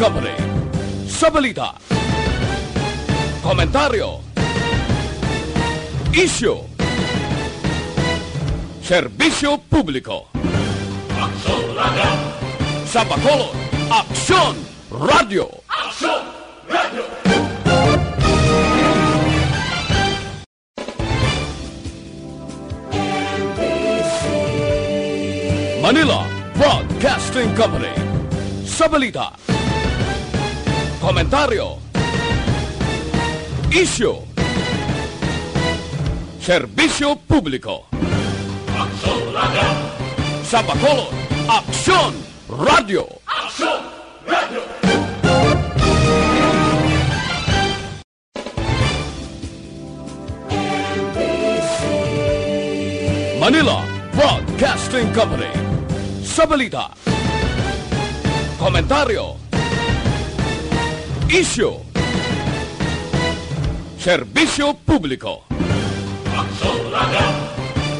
Company. Sa balita, komentaryo, isyu, serbisyo publiko. Aksyon Radio! Sa Bacolod, Aksyon Radio! Aksyon Radio! Manila Broadcasting Company. Sa balita, komentaryo, isyu, serbisyo publiko. Aksyon Radio! Sa Bacolod, Aksyon Radio! Aksyon Radio! Manila Broadcasting Company. Sa balita, komentaryo, isyu, serbisyo publiko. Aksyon Radio!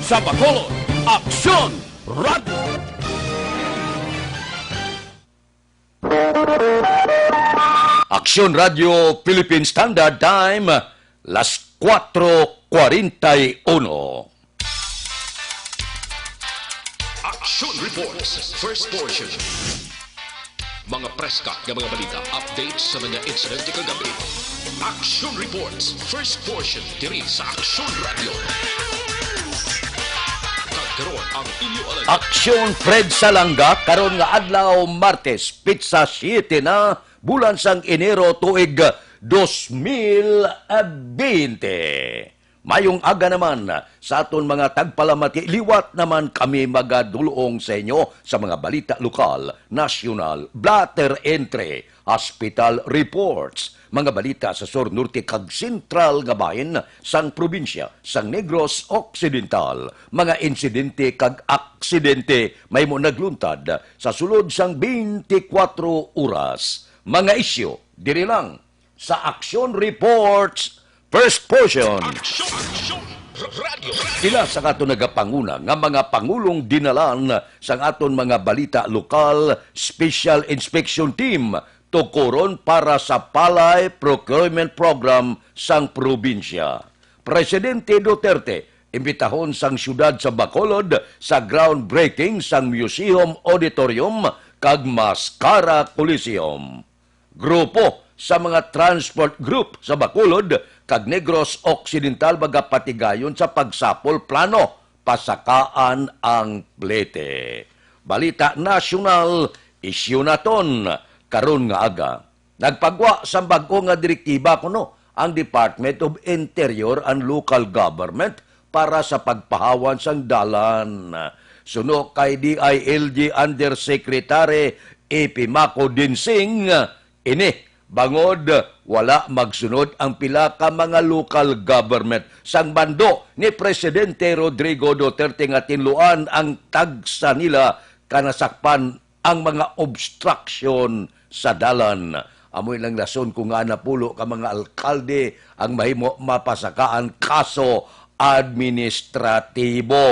Sa Bacolod, Aksyon Radio! Aksyon Radio Philippine Standard Time, las 4:41. Action Reports, first portion. Mga preska ng mga balita, updates sa mga insidente kagabi. Action Reports, first portion, diri sa Action Radio. Kagkaroon ang inyo alam. Aksyon Fred Salanga karon nga adlaw Martes, pizza 7 na bulan sang Enero tuig 2020. Mayong aga naman sa aton mga tagpalamati, liwat naman kami magadulong sa inyo sa mga balita lokal, nasyonal, blatter entry, hospital reports, mga balita sa Sur Norte kag Sentral nga bahin sang probinsya, sang Negros Occidental, mga insidente kag aksidente may mo nagluntad sa sulod sang 24 oras. Mga isyu, diri lang sa Action Reports first portion. Action Radio. Sila sa aton nagapanguna nga mga pangulong dinalan sa aton mga balita lokal special inspection team tukuron para sa palay procurement program sang probinsya. Presidente Duterte imbitahon sang syudad sa Bacolod sa groundbreaking sang Museum Auditorium kag Mascara Coliseum. Grupo sa mga transport group sa Bacolod kag Negros Occidental magapatigayon sa pagsapol plano pasakaan ang plete. Balita nasyonal, isyu naton karon nga aga. Nagpagwa sa bag-o nga direktiba kuno ang Department of Interior and Local Government para sa pagpahawan sang dalan. Suno kay DILG Undersecretary A.P. Mako Dinsing, ini bangod wala magsunod ang pila ka mga local government sang bando ni Presidente Rodrigo Duterte nga tinluan ang tagsa nila kanasakpan ang mga obstruction sa dalan. Amoy lang lason kung nga napulo ka mga alkalde ang mahimo mapasakaan kaso administratibo.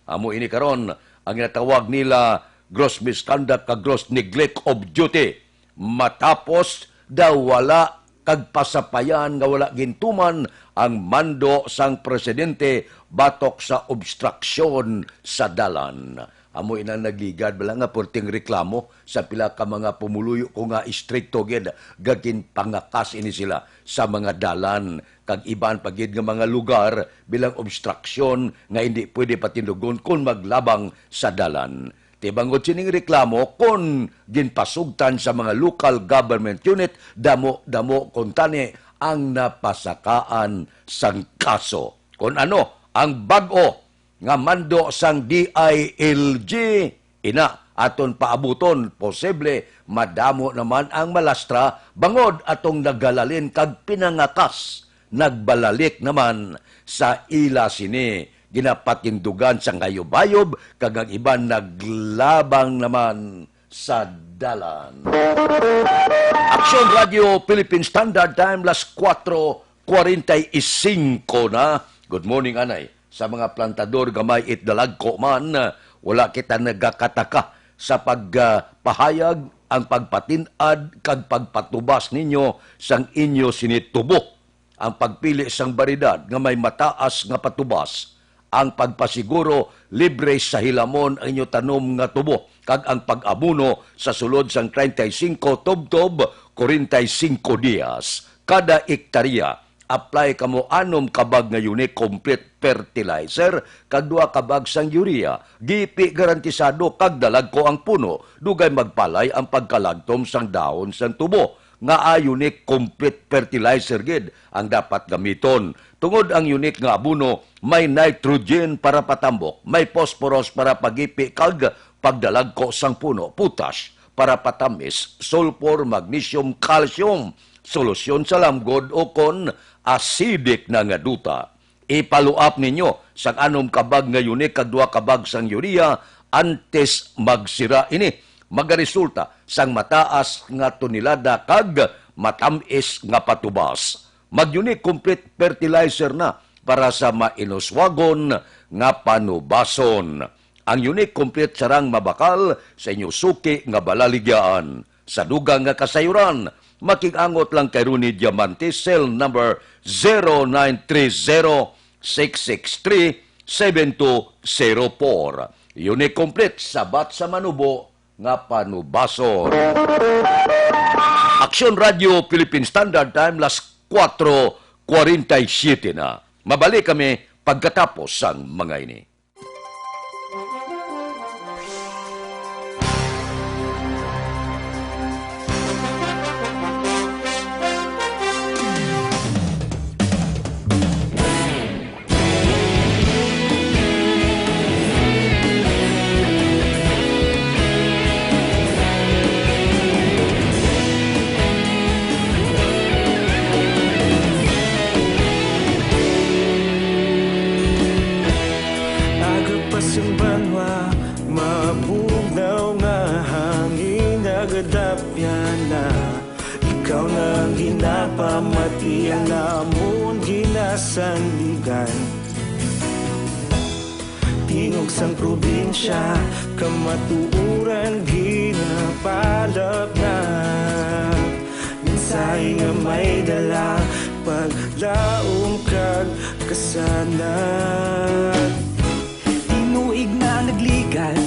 Amo ini karon ang natawag nila gross misconduct ka gross neglect of duty matapos daw wala kag pasapayan nga wala gintuman ang mando sang presidente batok sa obstruksyon sa dalan. Amo ina nagligad bala nga porting reklamo sa pila ka mga pumuluyo ko nga istrikto gid gagin pangakas ini sila sa mga dalan kag iban pagid nga mga lugar bilang obstruksyon nga hindi pwede patindugon kung maglabang sa dalan. Tibangod sining reklamo kung ginpasugtan sa mga local government unit, damo kuntani ang napasakaan sang kaso. Kung ano, ang bag-o nga mando sang DILG, ina aton paabuton, posible madamo naman ang malastra, bangod atong nagalalin kag pinangakas, nagbalalik naman sa ila sini. Ginapatindugan sa ngayob-ayob, kag ang iban naglabang naman sa dalan. Action Radio Philippine Standard Time, las 4:45 na. Good morning, anay. Sa mga plantador gamay itdalag ko man, wala kita nagakataka sa pagpahayag ang pagpatinad kag pagpatubas ninyo sang inyo sinitubo. Ang pagpili sang baridad nga may mataas nga patubas. Ang pagpasiguro libre sa hilamon ang inyo tanom nga tubo. Kag ang pag-abuno sa sulod sang 35 tubtob 45 dias kada ektarya. Apply kamo 6 kabag nga unique complete fertilizer kag 2 kabag sang urea. Gipi garantisado kag dalag ko ang puno. Dugay magpalay ang pagkalagtom sang dahon sang tubo. Nga unique complete fertilizer gid ang dapat gamiton. Tungod ang unique nga abuno, may nitrogen para patambok, may phosphorus para pagipi kag pagdalag ko sang puno, potash para patamis, sulfur, magnesium, calcium, solusyon sa lamgod o kon acidic na nga duta. Ipaluap ninyo sang 6 kabag nga unique kag 2 kabag sang urea antes magsira ini. Magaresulta sang mataas nga tonelada kag matamis nga patubas. Mag-unique complete fertilizer na para sa mainuswagon nga panubason. Ang unique complete sarang mabakal sa inyo suki nga balaligyaan. Sa dugang nga kasayuran, makikangot lang kay Rooney Diamante, cell number 0930-663-7204. Unique complete, sabat sa manubo nga panubason. Aksyon Radio Philippine Standard Time, las 4:47 na. Mabalik kami pagkatapos sang mga ini. Ikaw na ginapamati ang namon ginasandigan. Tingog sang probinsya, kamatuuran ginapalap na. Minsay nga may dala, paglaom kag kasanat. Tinuig na nagligan,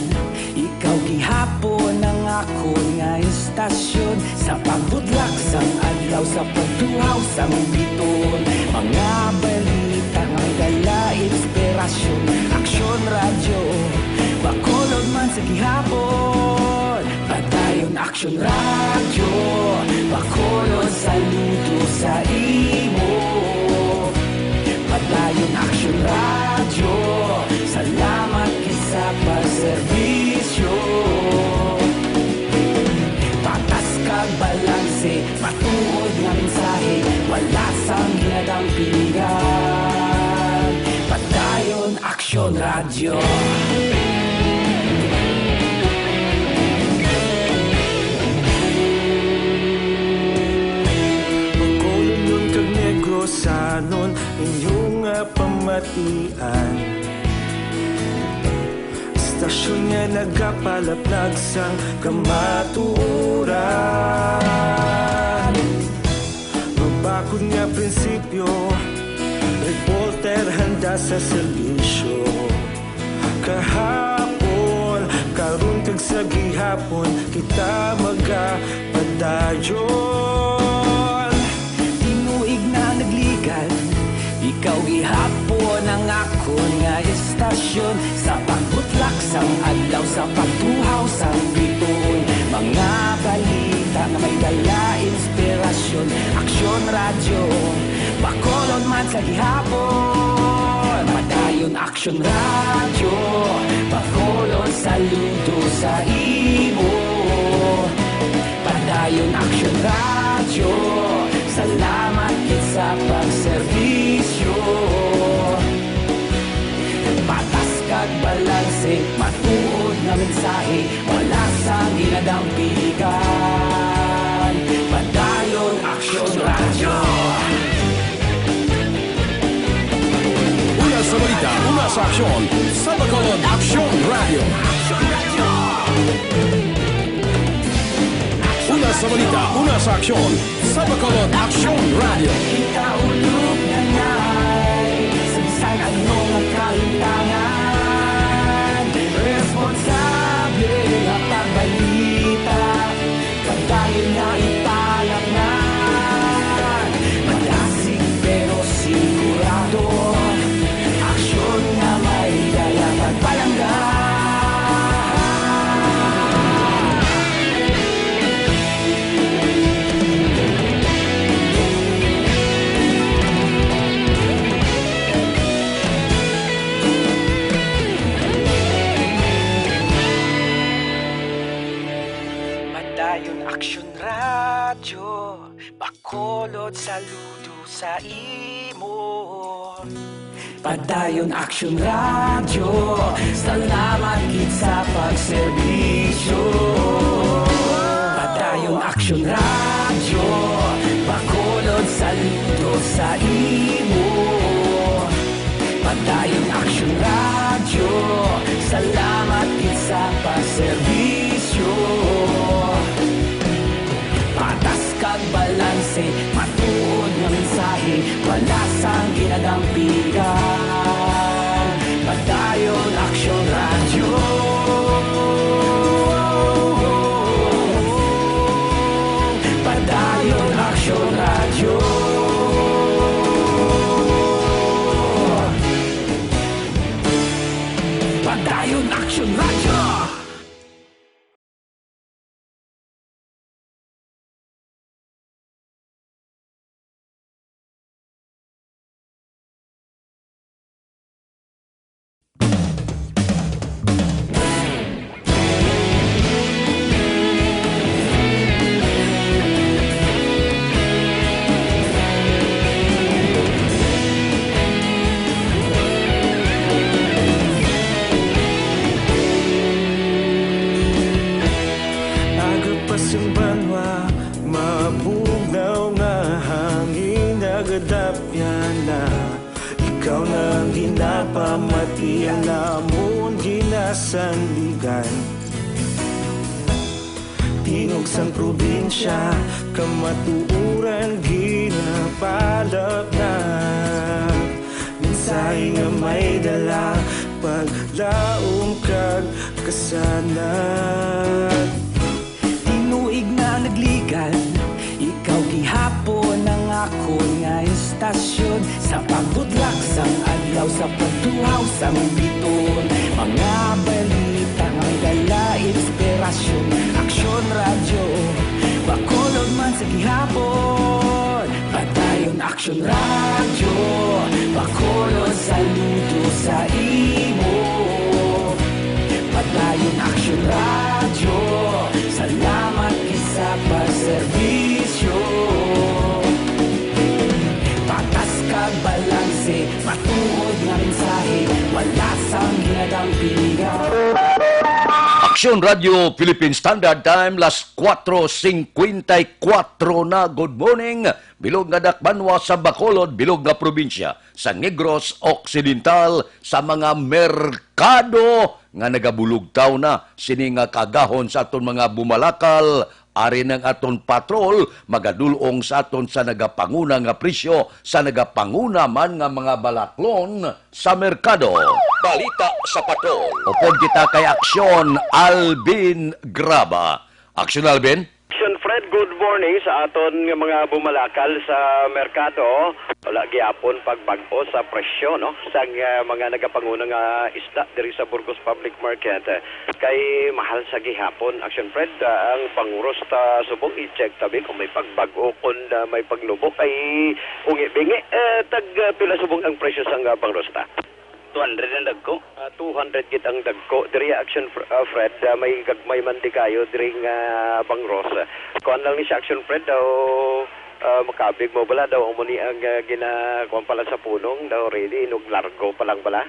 ikaw gihapon ang ako nga istasyon. Sa pagbudlak sang adlaw, sa pagtuhaw sang biton. Mga balita nga dala inspirasyon. Aksyon radyo, bakolod man sa gihapon. Padayon aksyon radyo, bakolod saludo sa imo. Padayon aksyon radyo, salamat kisa pagserbisyo. Patas kag balanse, matuod nga mensahe, wala sang ginadang piligan. Padayon aksyon radyo. Magkulunod kag negrosanon, inyong nga pamatian. Istasyon nga nagapalaplag sang kamatuuran. Mabakod nga prinsipyo, reporter handa sa serbisyo. Kahapon, karon kag sa gihapon, kita magapadayon. Tinuig na nagligan, ikaw gihapon ang akon nga istasyon. Sa pagbutlak sang adlaw, sa pagtuhaw sang biton. Mga balita nga may dala inspirasyon. Aksyon radyo, bakolod man sa gihapon. Padayon aksyon radyo, bakolod saludo sa imo. Padayon aksyon radyo, salamat kit sa pagserbisyo. Patas kag balanse, matuod na mensahe, wala sang ginadang piligan. Padayon aksyon radyo. Una sa balita, una sa aksyon, sa Bacolod Aksyon Radio. Aksyon radyo. sa balita, una sa aksyon, sa Bacolod Action Radio. Ikaulog na na'y Sansan anong ang kahintangan Responsable ang pagbalita Pagdahil na italak na Malasig pero sigurado Aksyon na may dala pagpalanggan Madayon Aksyon Radyo Bacolod saludo sa imo Padayon Aksyon Radyo Salamat gid sa pagserbisyo Padayon Aksyon Radyo Bacolod saludo sa imo Padayon Aksyon Radyo Salamat gid sa pagserbisyo Patas kag balanse, matuod nga mensahe, wala sang ginadampigan. Padayon Aksyon Radyo. Padayon Aksyon Radyo. Padayon Aksyon Radyo. Agapasang banwa, mabugnaw nga hangin nagadapyan na Ikaw na ang ginapamatian namon ginasandigan Tingog sang probinsya, kamatuuran ginapalap na Mensahe nga may dala, paglaom kag kasanat Tinuig na nagligan, ikaw gihapon ang ako nga istasyon Sa pagbudlak sang adlaw, sa pagtuhaw sang biton Mga balita nga dala inspirasyon Aksyon Radyo, Bacolod man sa gihapon Padayon Aksyon Radyo, Bacolod saludo sa imo Padayon Aksyon Radyo, salamat sa pagserbisyo Patas kag balanse, matuod nga mensahe Wala sang ginadampigan Aksyon Radio Philippine Standard Time, las 4:54 na. Good morning. Bilog nga dakbanwa sa Bacolod, bilog nga probinsya sa Negros Occidental, sa mga merkado nga nagabulugtaw na sini nga kagahon sa aton mga bumalakal. Ari ng aton patrol, magadulong sa aton sa nagapanguna nga presyo, sa nagapanguna man nga mga balaklon sa merkado. Balita sa patrol. Upod kita kay Aksyon Alvin Graba. Aksyon Alvin? Action Fred, good morning sa aton nga mga bumalakal sa merkado. Wala gyapon pagbag-o sa presyo no sa mga nagapanguna nga isda diri sa Burgos Public Market. Kay mahal sa gihapon Action Fred, ang panguros ta subong i-check tabi kung may pagbag-o kun may paglubok ay ungi-bingi tag pila subong ang presyo sang pangrosta. 200 ang dagko. 200 git ang dagko. Diri Action Fred, may gagmay man di kayo diri nga pangros. Kuan lang ni si Action Fred daw makabig mo bala daw umuni ang ginakuan pala sa punong daw ready inog largo pa lang bala.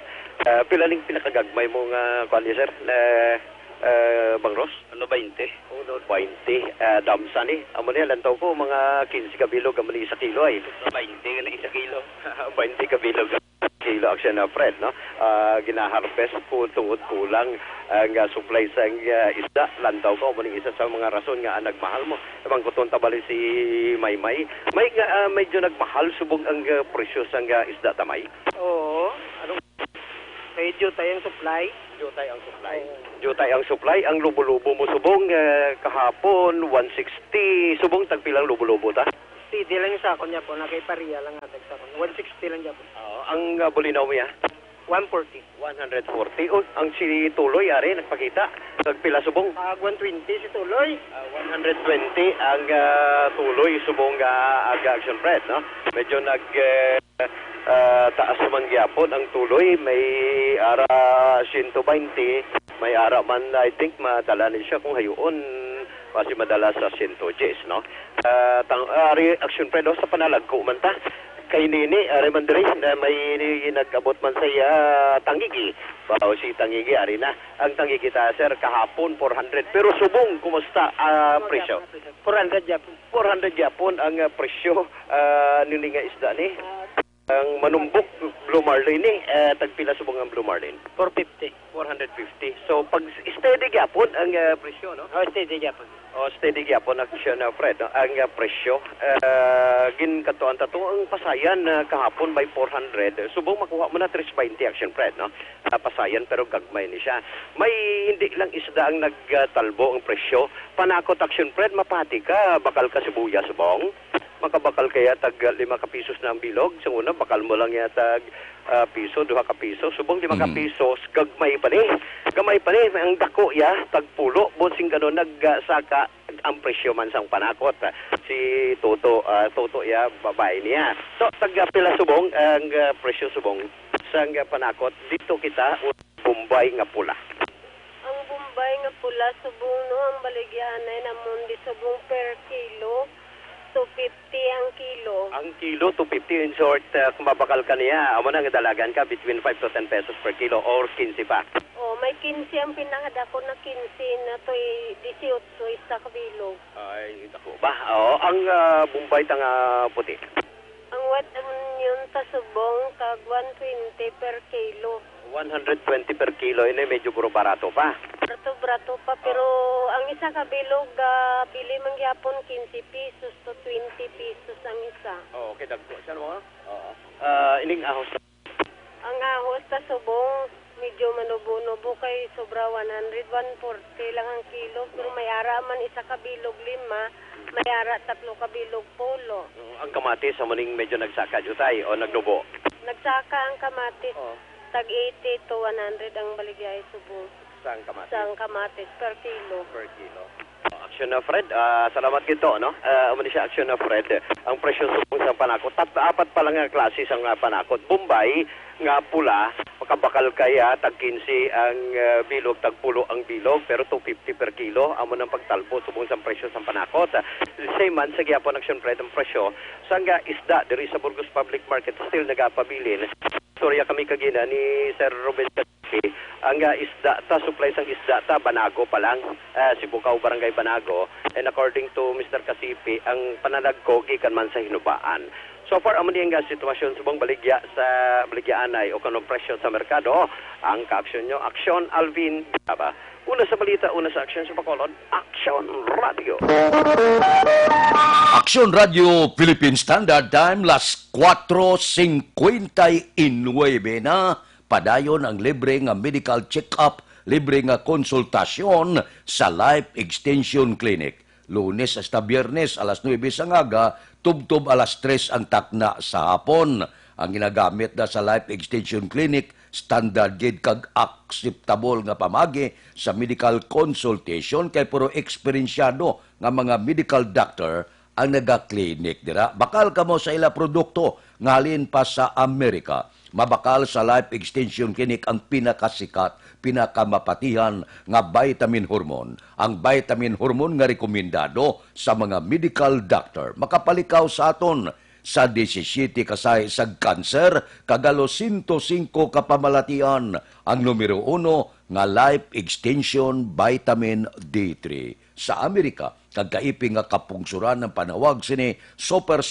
Pila ning pinakagagmay mo nga kuan ni sir? Bangros? Ano 20? 20. Damsa ni. Amo ni lantaw ko mga 15 kabilog amo ni 1 kilo ay. 20 na 1 kilo. 20 kabilog kilo Action Action Fred, no? Ginaharvest po tungod kulang ang supply sa isda. Lantaw ko, maning isa sa mga rason nga nagmahal mo. Ibang kuton tabali si Maymay. May medyo nagmahal subong ang presyo sa isda tamay. Oo. Anong medyo tayong supply? Jutay ang supply. Jutay ang supply. Ang lubo-lubo mo subong kahapon 160. Subong tagpilang lubo-lubo ta? Steady lang yung sako niya po. Nakipariya lang natin sa sako. 160 lang niya po. Ang bulinaw mo ya? 140. 140. Oh, ang si Tuloy, ari, nagpakita. Nagpila subong. 120 si Tuloy. 120 ang Tuloy subong Action Fred, no? Medyo taas naman gyapon ang Tuloy. May ara 120. May ara man, I think, madala ni siya kung hayoon. Kasi madala sa 110, no? Ari Action Fred, sa panalagko man ta. Kay Nini, ari man diri na may nag-abot man saya Tangigi. Bao si Tangigi, ari na. Ang Tangigi ta, sir, kahapon 400. Pero subong, kumusta presyo? 400 Japon. 400 Japon ang presyo nini nga isda ni. Ang manumbok Blue Marlin ni, tagpila subong ang Blue Marlin. 450. 450. So, pag steady gyapon ang presyo, no? Oh, steady Japon. Steady gyapon Action Fred, no? Ang presyo. Ginkatuan tato ang pasayan kahapon by 400. Subong makuha mo na 320 Action Fred, no? Pasayan pero gagmay ni siya. May hindi lang isda ang nagtalbo ang presyo. Panakot Action Fred, mapati ka, bakal ka sibuyas subong. Makabakal kaya tag 5 ka pisos na ang bilog. Sa una, bakal mo lang ya tag piso, 2 ka piso. Subong 5 ka pisos, gagmay pa ni. Gamay pa ni, ang dako ya, tag pulo. Bonsing gano'n, nagsaka ang presyo man sang panakot. Si Toto ya, babae niya. So, tag pila subong, ang presyo subong sang panakot. Dito kita, Bombay nga pula. Ang Bombay nga pula, subong no, ang baligyan ay namon di subong per kilo. 250 ang kilo. Ang kilo, 250 in short, kung mabakal ka niya, amo na dalagan ka between 5 to 10 pesos per kilo or 15 pa. Oh, may 15 ang pinakadako na 15 na to'y 18 isa kabilog. Ay, dako ba? Oo, ang Bombay tanga puti. Ang wet yun sa subong kag 120 per kilo. 120 per kilo, ini medyo puro barato pa. Brato pa pero ang isa kabilog bili man gyapon 15 pesos to 20 pesos ang isa. Oo, okay, dagko. Saan mo? Oo. Ining ahos. Ang ahos sa subong medyo manubo-nubo kay sobra 100, 140 lang ang kilo. Pero may ara man isa kabilog 5, may ara 3 kabilog 10. Ang kamatis, sa maning medyo nagsaka jutay o nagnubo. Nagsaka ang kamatis. Oo. Tag 80 to 100 ang baligay subong. Saan kamatis? Sang kamatis per kilo. Per kilo. Action na Fred, salamat gito, no? Umani siya Action na Fred. Ang presyo subong sa panakot. Apat pa lang nga klase sa panakot. Bombay, nga pula, makabakal kaya, tag 15 ang bilog, tag pulo ang bilog, pero 250 per kilo. Amo ng pagtalbo subong sa presyo sa panakot. Same man, sa gyapon Action Fred, ang presyo. Sangga isda, diri sa Burgos Public Market, still nagapabilin. Storya kami kagina ni Sir Ruben Kasipi. Ang isda ta, supply sang isda ta, Banago pa lang. Sibukaw, Barangay Banago. And according to Mr. Kasipi, ang pananagko gikan man sa hinubaan. So far, amo ang sitwasyon subong baligya sa baligyaanay o kanong presyo sa merkado. Ang ka-aksyon nyo, Aksyon Alvin Gaba. Una sa balita, una sa aksyon sa Bacolod, Aksyon Radio. Action Radio Philippine Standard Time, las 4:59 na. Padayon ang libre nga medical check-up, libre nga konsultasyon sa Life Extension Clinic. Lunes hasta Biyernes, alas 9 sa ngaga, tubtob alas 3 ang takna sa hapon. Ang ginagamit na sa Life Extension Clinic, standard gid kag acceptable nga pamagi sa medical consultation kay puro eksperensyado nga mga medical doctor ang naga-clinic dira. Bakal kamo sa ila produkto ngalin pa sa Amerika. Mabakal sa Life Extension Clinic ang pinakasikat, pinakamapatihan nga vitamin hormone. Ang vitamin hormone nga rekomendado sa mga medical doctor. Makapalikaw sa aton sa 17 kasay sa kanser, kagalo 105 kapamalatian. Ang numero 1 nga Life Extension Vitamin D3. Sa Amerika, kagkaiping nga kapungsuran ng panawag sini Super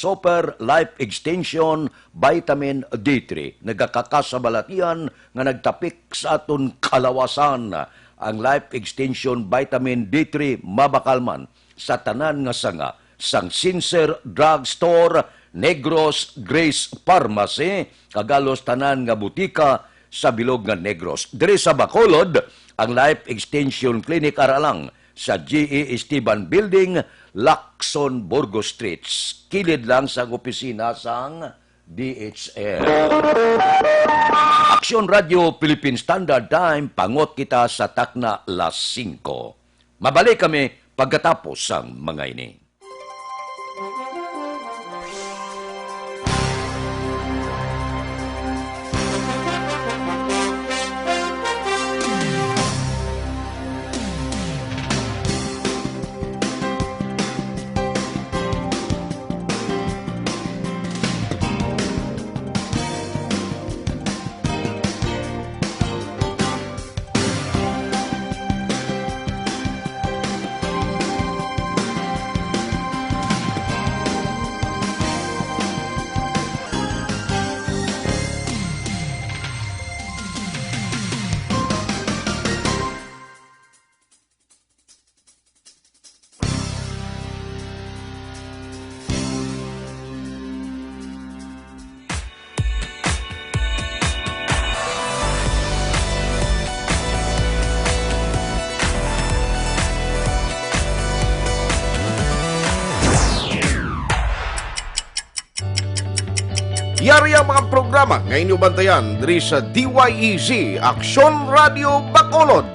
Life Extension Vitamin D3. Nagkakasabalatian nga nagtapik sa aton kalawasan. Ang Life Extension Vitamin D3 mabakalman sa tanan nga sanga sang Sincer Drugstore, Negros Grace Pharmacy, kagalos tanan nga butika sa bilog nga Negros. Diri sa Bacolod, ang Life Extension Clinic aralang sa G.E. Esteban Building, Lacson, Burgos Street. Kilid lang sa opisina sang DHL. Aksyon Radio Philippine Standard Time, pangot kita sa takna las 5. Mabalik kami pagkatapos ang mga ini. Yari ang mga programa ngayon yung bantayan diri sa DYEZ, Aksyon Radio Bacolod.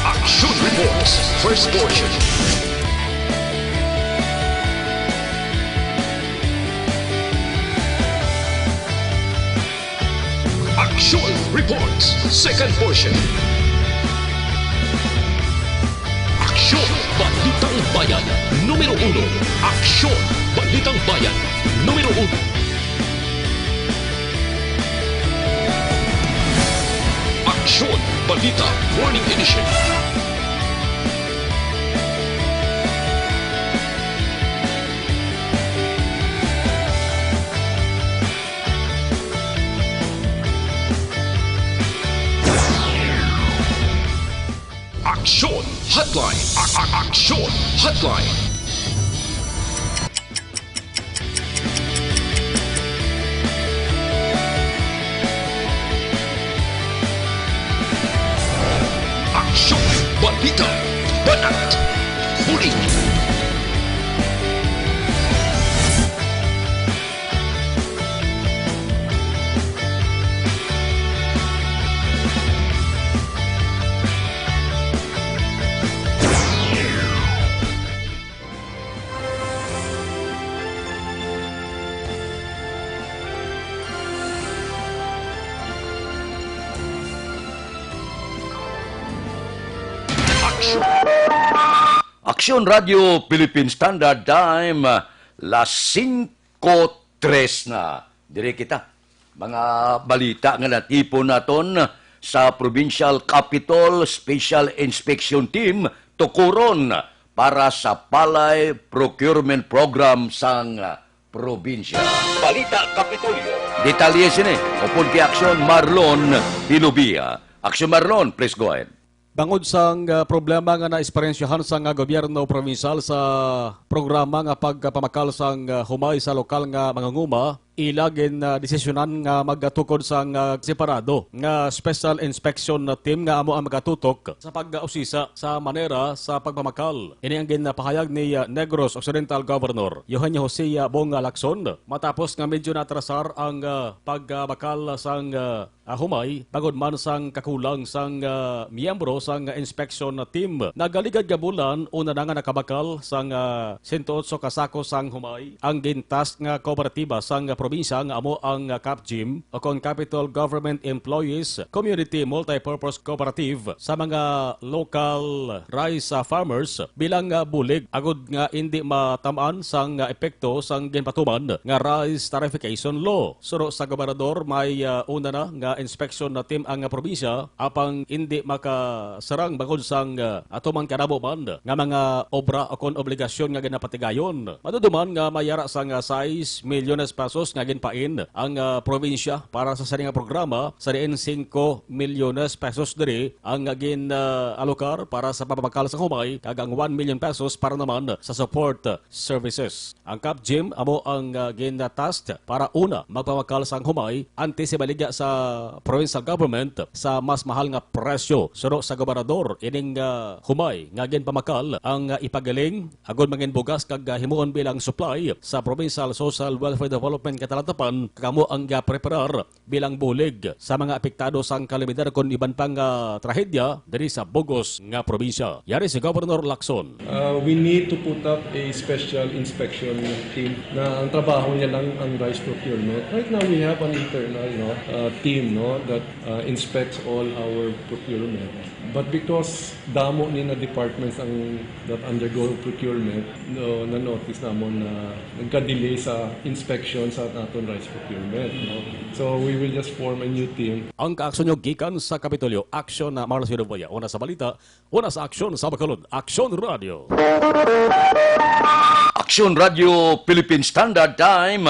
Action Reports, first portion. Action Reports, second portion. Aksyon Balitang Bayan, numero 1. Aksyon Balitang Bayan, numero 1. Aksyon Balita Morning Edition. Aksyon Hotline. Aksyon Hotline. Aksyon Balita Banat Huli. Aksyon Radio Philippine Standard Time, las 5:03 na. Dire kita, mga balita nga natipon naton sa Provincial Capital Special Inspection Team tukuron para sa Palay Procurement Program sang probinsya. Balita Kapitolyo. Detalye sini, upon kay Aksyon Marlon Hilubia. Aksyon Marlon, please go ahead. Bangod sang problema nga na-esperensyahan sang gobyerno provincial sa programa nga pagpamakal sang humay sa lokal nga mangunguma, ilagin desisyonan nga magtukod sang separado nga special inspection team nga amo ang magatutok sa pag-usisa sa manera sa pagpamakal. Ini ang ginapahayag ni Negros Occidental Governor Eugenio Jose Bonga Lacson matapos nga medyo natrasar ang pagpamakal sang humay pagod man sang kakulang sang miyembro sang inspection team. Nagaligad nga bulan una na nga nakabakal sang 108 kasako sang humay ang gintas nga kooperatiba sang probinsya nga amo ang CAPGIM o kon Capital Government Employees Community Multipurpose Cooperative sa mga local rice farmers bilang bulig agud nga hindi matamaan sang epekto sang ginpatuman nga rice tarification law. Suro sa gobernador may una na nga inspection na team ang probinsya apang hindi makasarang bangod sang atuman kanamo man nga mga obra o kon obligasyon nga ginapatigayon. Maduduman nga mayara sang 6 milyones pesos nga ginpain ang probinsya para sa saning programa sa diin 5 milyones pesos diri ang alokar para sa pamabakal sa humay kagang 1 million pesos para naman sa support services. Ang CAPGIM amo ang ginatasked para una magpamakal sa humay antes si baligya sa provincial government sa mas mahal nga presyo. Suro sa gobernador ining humay nga ginpamakal ang ipagaling agud mangin bugas kag himuon bilang supply sa Provincial Social Welfare Development Katalatapan kamo ang preparar bilang bulig sa mga apektado sang kalamidad kon iban pang trahedya diri sa Bugos nga probinsya. Yari si Governor Lacson. We need to put up a special inspection team na ang trabaho niya lang ang rice procurement. Right now we have an internal team that inspects all our procurement. But because damo ni na departments ang that undergo procurement, na-notice namon na nagka-delay sa inspection sa naton rice procurement. So we will just form a new team. Ang kaaksyon nyo gikan sa Kapitolyo, aksyon na Marlos Hidoboya. Una sa balita, una sa aksyon sa Bacolod, Aksyon Radio. Aksyon Radio Philippine Standard Time,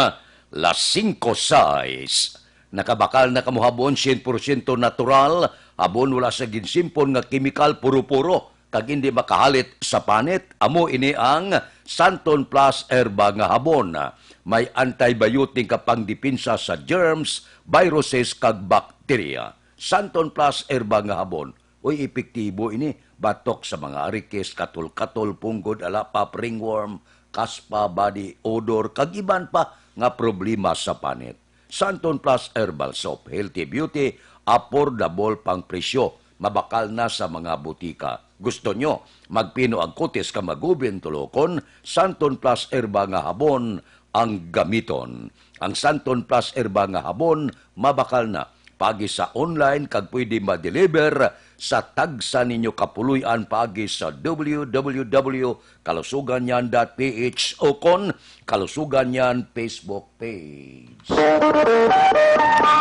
las 5:06. Nakabakal na kamuhabon 100% natural, habon wala sa ginsimpon nga kimikal puro-puro, kag hindi makahalit sa panit, amo ini ang Santon Plus Herba nga habon. May antibiotic kapang dipinsa sa germs, viruses kag bakterya. Santon Plus Herba nga habon. Uy, epektibo ini, batok sa mga arikis, katul-katul, punggod, alapap, ringworm, kaspa, body odor, kag iban pa nga problema sa panit. Santon Plus Herbal Soap, healthy beauty, affordable pang presyo, mabakal na sa mga butika. Gusto nyo, magpino ang kutis ka magubin tulokon, Santon Plus Herba nga habon ang gamiton. Ang Santon Plus Herba nga habon, mabakal na. Pagi sa online, kag pwede ma-deliver sa tagsa ninyo kapuluyan pagi sa www.kalusuganyan.ph o kon Kalusuganyan Facebook page.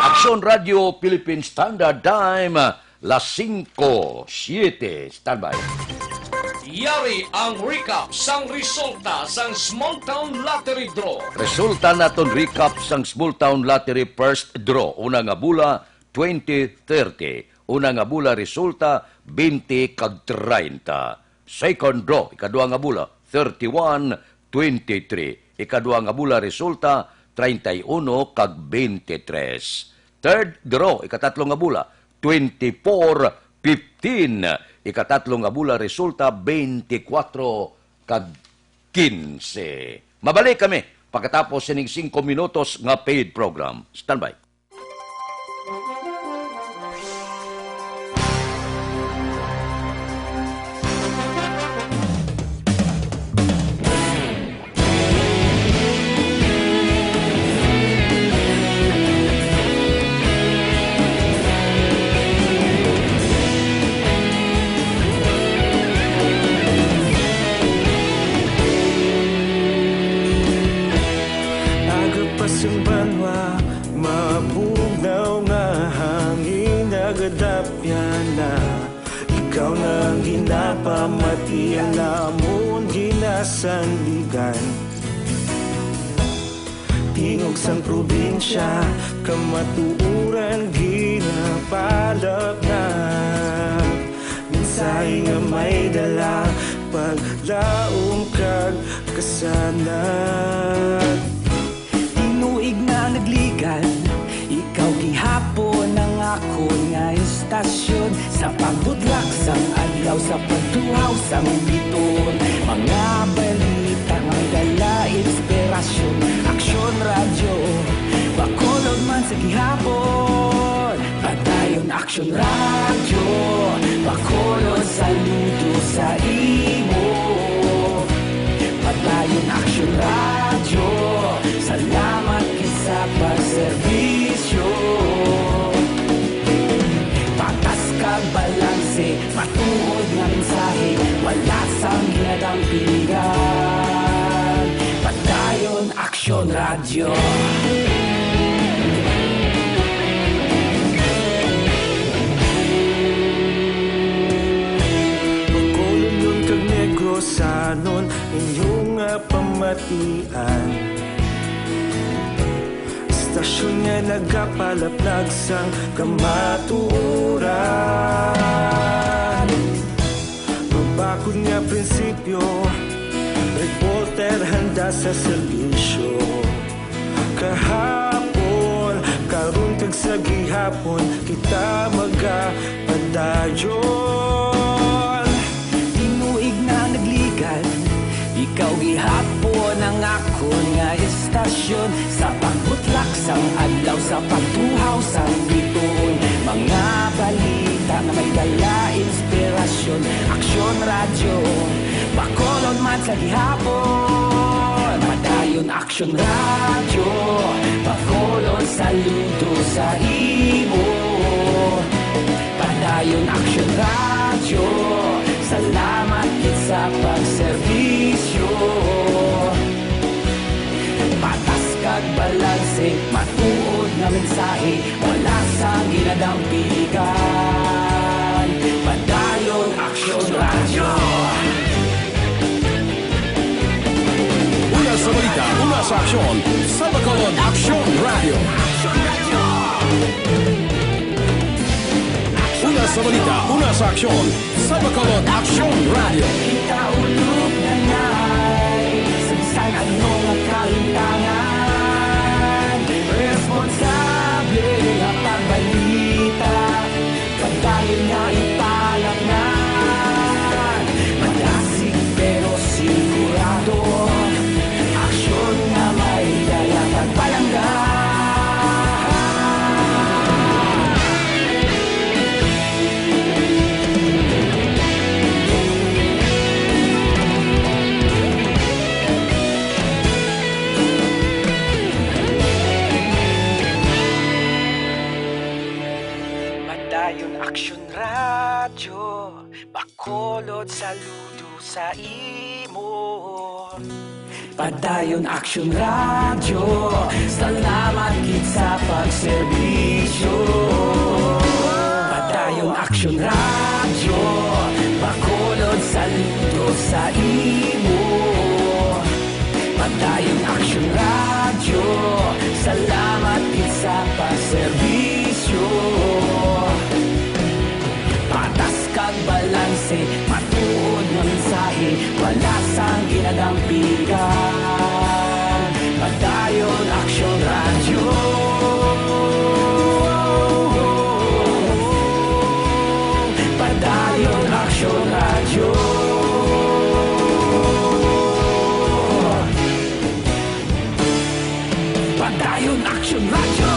Aksyon Radio Philippine Standard Time, las 5:07. Standby. Yari ang recap sang resulta sang Small Town Lottery Draw. Resulta naton recap sang Small Town Lottery First Draw. Una nga bula, 20-30. Una nga bula, resulta, 20 kag 30. Second draw, ikadua nga bula, 31-23. Ikadua nga bula, resulta, 31 kag 23. Third draw, ikatatlo nga bula, 24-15. Ikatatlo nga bula, resulta 24 kag 15. Mabalik kami pagkatapos sining 5 minutos nga paid program. Standby. Ikaw nang ginapamati ang namon ginasandigan. Tingog sang probinsya, kamatuuran ginapalap na. Minsay nga may dala, paglaom kag kasanat. Tinuig na nagligan, ikaw gihapon ang ako nga istasyon. Sa pagbudlak sang adlaw, sa pagtuhaw sang biton. Mga balita nga dala inspirasyon. Aksyon Radio, Bacolod man sa gihapon. Padayon Aksyon Radio, Bacolod saludo sa imo. Padayon Aksyon Radio, salamat kisa balanse, matuod nga mensahe, wala sang ginadampigan. Padayon Aksyon Radio. Bacolod nun kag Negros anon inyong pamatian. Stasyon nga nagapalaplag sang kamaturan. Mabakod nga prinsipyo, reporter handa sa serbisyo. Kahapon, karon kag sa gihapon, kita magapadayon. Tinuig na nagligan, ikaw gihapon ang akon nga istasyon. Sa pagbutlak sang adlaw, sa pagtuhaw sang bituon, mga balita na may dala inspirasyon. Aksyon Radio, Bacolod man sa gihapon. Padayon Aksyon Radio, Bacolod saludo sa imo. Padayon Aksyon Radio, salamat kit sa pagserbisyo. Patas kag balanse, matuod nga mensahe, wala sang ginadampigan. Padayon Aksyon Radio. Una sa balita, una sa aksyon, sa Bacolod Aksyon Radio. Una sa balita, una sa aksyon, sa Bacolod Aksyon Radio. Kita ulog na ngay, sagsang ano nga kalintangan. Responsable nga pagbalita, pagdayon nga ipalaknan. Malasig pero sigurado, aksyon nga may dalang pagpalanggan. Padayon Aksyon Radio, Bacolod saludo sa imo. Padayon Aksyon Radio, salamat kit sa pagserbisyo. Padayon Aksyon Radio, Bacolod saludo sa imo. Padayon Aksyon Radio, salamat kit sa pagserbisyo. Patas kag balanse, matuod nga mensahe, wala sang ginadampigan. Padayon Aksyon Radio. Padayon Aksyon Radio. Padayon Aksyon Radio.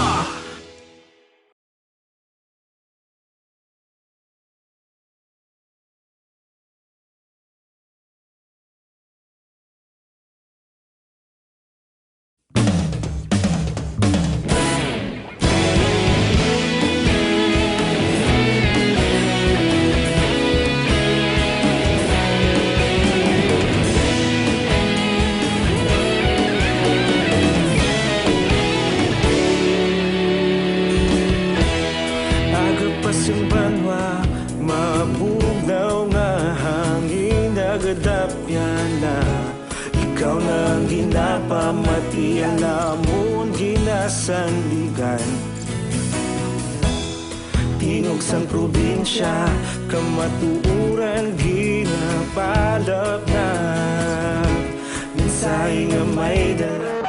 Agapasumbanwa, mabugnaw nga hangin nagadapyan na. Ikaw na ang ginapamatian, namon ginasandigan. Tingog sang probinsya, kamatuuran ginapalap na. Mensahe nga may dala.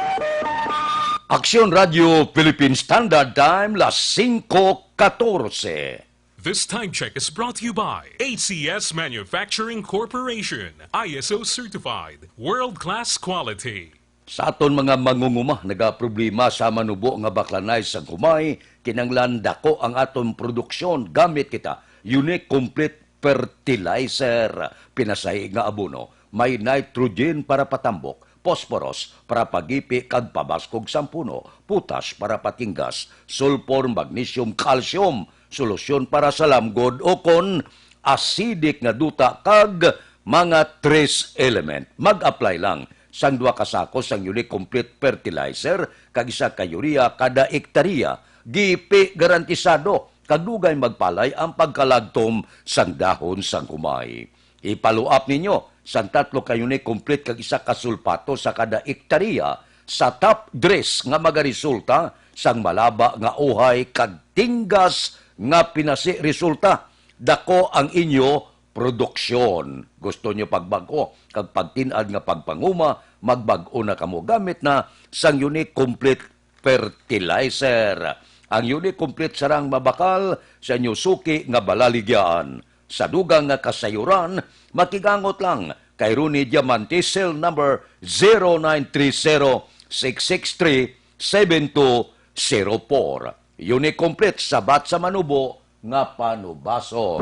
Aksyon Radio Philippine Standard Time, las 5:14. This time check is brought to you by ACS Manufacturing Corporation, ISO certified, world-class quality. Sa aton mga mangunguma, nagaproblema sa manubo nga baklanay sa kumay, kinanglan dako ang aton produksyon gamit kita unique complete fertilizer, pinasay nga abono, may nitrogen para patambok, phosphorus para pagipi kag pabaskog sampuno, potas para patinggas, sulfur, magnesium, calcium solusyon para sa lamgod o kon acidic nga duta kag mga trace element. Mag-apply lang sang 2 ka sako sang unique complete fertilizer kag isa ka urea kada ektarya. Gipi garantisado kag dugay magpalay ang pagkalagtom sang dahon sang humay. Ipaluap ninyo sang 3 ka unique complete kag isa ka sulfato sa kada ektarya sa top dress nga magaresulta sang malaba nga uhay kag tinggas nga pinasi resulta. Dako ang inyo produksyon. Gusto nyo pagbago kag pagtinad nga pagpanguma, magbago na kamo gamit na sang unique complete fertilizer. Ang unique complete sarang mabakal sa inyo suki nga balaligyan. Sa dugang nga kasayuran, makigangot lang kay Rooney Diamante, cell number 0937-663-7204. Unique complete sabat sa manubo nga panubaso.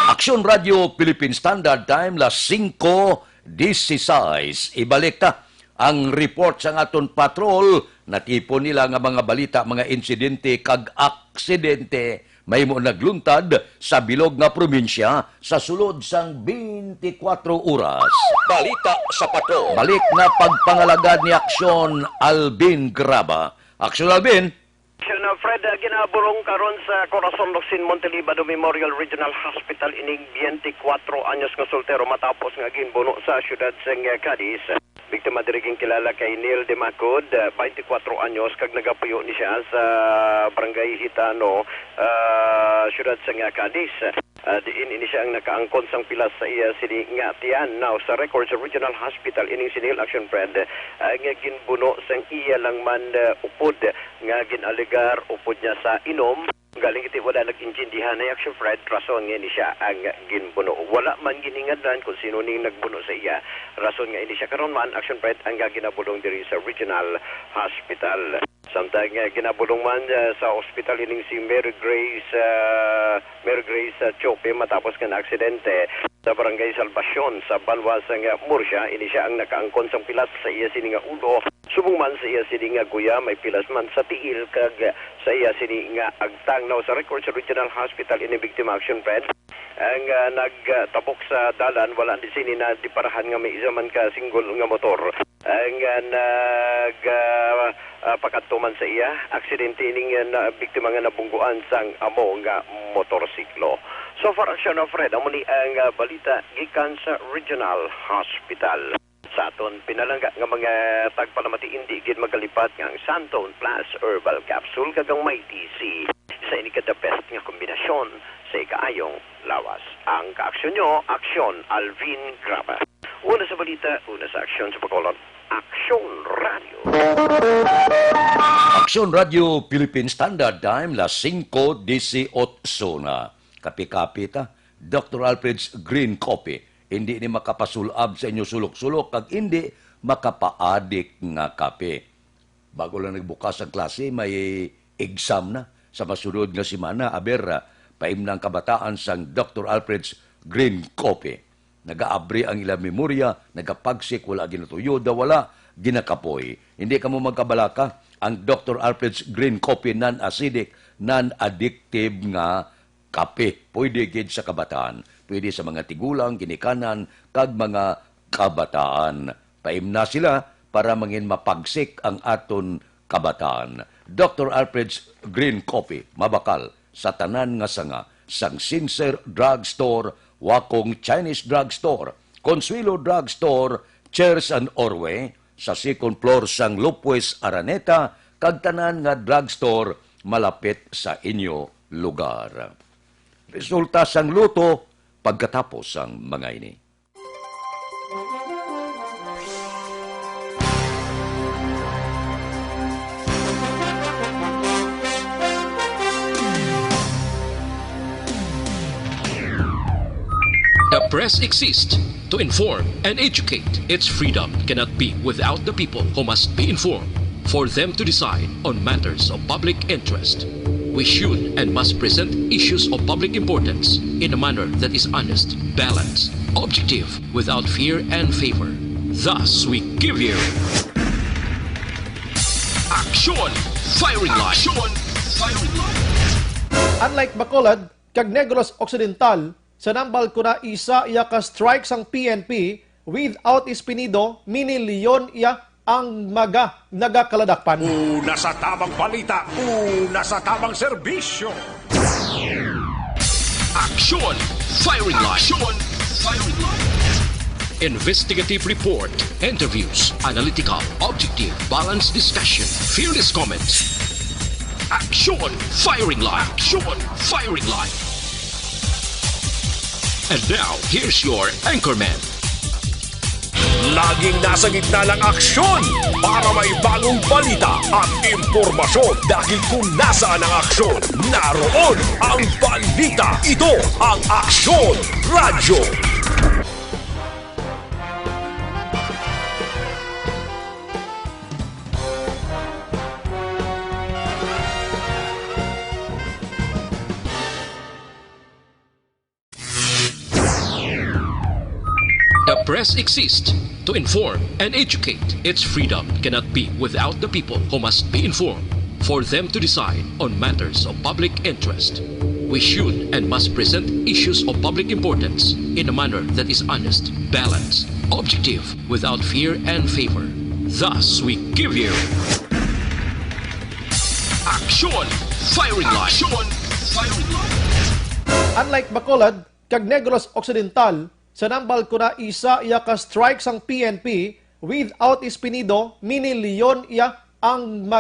Aksyon Radio Philippine Standard Time las 5:16. Ibalik ta ang report sa aton patrol. Natipon nila nga mga balita, mga insidente kag aksidente may mo nagluntad sa bilog nga probinsya sa sulod sang 24 oras. Balita sa patrol. Balik na pagpangalagad ni Aksyon Alvin Graba. Aksyon Alvin. Fred, ginaburong karon sa Corazon Locsin Montelibano Memorial Regional Hospital ining 24 anyos nga soltero matapos nga ginbuno sa siyudad sang Cadiz. Biktima diriging kilala kay Neil Demacod, 24 anyos kag nagapuyo ni siya sa Barangay Hitano, siyudad sang Cadiz. Diin ini siya ang nakaangkon sang pilas sa iya sini nga tiyan. Now sa record sa Regional Hospital ining sinil Action Fred nga ginbuno sang iya lang man upod nga ginaligar upod niya sa inom. Galing iti wala nag-intindihan na Action Fred, rason nga ini siya ang ginbuno. Wala man giningadlan kung sino ning nagbuno sa iya. Rason nga ini siya karon man Action Fred ang ginabulong diri sa Regional Hospital. Samtang ginabulong man sa hospital ining si Mary Grace Chope matapos nga na aksidente sa Barangay Salvacion sa Banwas ng Murcia. Ini siya ang nakaangkon sang pilas sa iya sini nga ulo. Subong man sa iya sini nga guya, may pilas man sa tiil kag sa iya sini nga agtang. Now sa record sa Regional Hospital ini Victim Action Fred ang nagtabok sa dalan, wala di sini na diparahan nga may isa man ka single nga motor. Ang pakatuman sa iya, aksidente ining biktima nga nabungguan sang amo nga motorsiklo. So far, Action of Fred, ang muli ang balita gikan sa Regional Hospital. Sa aton pinalangga nga mga tagpalamati hindi gid magalipat nga ang Santone Plus Herbal Capsule kagang may TC sa ini kada best nga kombinasyon sa ikaayong lawas. Ang kaaksyon nyo, Aksyon Alvin Graba. Una sa balita, una sa aksyon sa pagkolon, Aksyon Radio. Aksyon Radio Philippine Standard Time las 5:18 na. Kapi-kapi ta, Dr. Alfred's Green Coffee. Hindi ni makapasulab sa inyo sulok-sulok kag hindi makapaadik nga kape. Bago lang nagbukas ang klase, may exam na sa masunod nga simana. Aber, paimnang kabataan sang Dr. Alfred's Green Coffee. Nagaabri ang ilang memorya, nagapagsik, wala ginatuyo, wala ginakapoy. Hindi ka mo magkabalaka, ang Dr. Alfred's Green Coffee non-acidic, non-addictive nga kape. Pwede gid sa kabataan. Pwede sa mga tigulang, ginikanan, kag mga kabataan. Paimna sila para mangin mapagsik ang aton kabataan. Dr. Alfred's Green Coffee, mabakal sa tanan nga sanga, sang Sincere Drugstore, Wakong Chinese Drugstore, Consuelo Drugstore, Cheers and Orway, sa second floor sang Lopez Araneta, kag tanan nga drugstore malapit sa inyo lugar. Resulta sang luto pagkatapos ang mga ini. The press exists to inform and educate. Its freedom cannot be without the people who must be informed for them to decide on matters of public interest. We should and must present issues of public importance in a manner that is honest, balanced, objective, without fear and favor. Thus, we give you Action Firing Line. Action Firing Line. Unlike Bacolod, kag Negros Occidental, sa nambal ko na isa iya ka strike sang PNP without Espinido, minilyon iya ang nagakaladakpan. Una sa tamang balita, una sa tamang serbisyo. Aksyon! Firing line! Aksyon! Firing line! Investigative report, interviews, analytical, objective, balanced discussion, fearless comments. Aksyon! Firing line! Aksyon! Firing line! And now, here's your anchorman. Laging nasa gitna ng aksyon para may bagong balita at impormasyon. Dahil kung nasaan ang aksyon, naroon ang balita. Ito ang Aksyon Radyo. The press exists to inform and educate. Its freedom cannot be without the people who must be informed for them to decide on matters of public interest. We should and must present issues of public importance in a manner that is honest, balanced, objective, without fear and favor. Thus, we give you Aksyon! Firing line! Aksyon! Firing line! Unlike Bacolod, kag Negros Occidental, sa nambal ko na isa iya ka strike sang PNP without Espinido, minilyon iya ang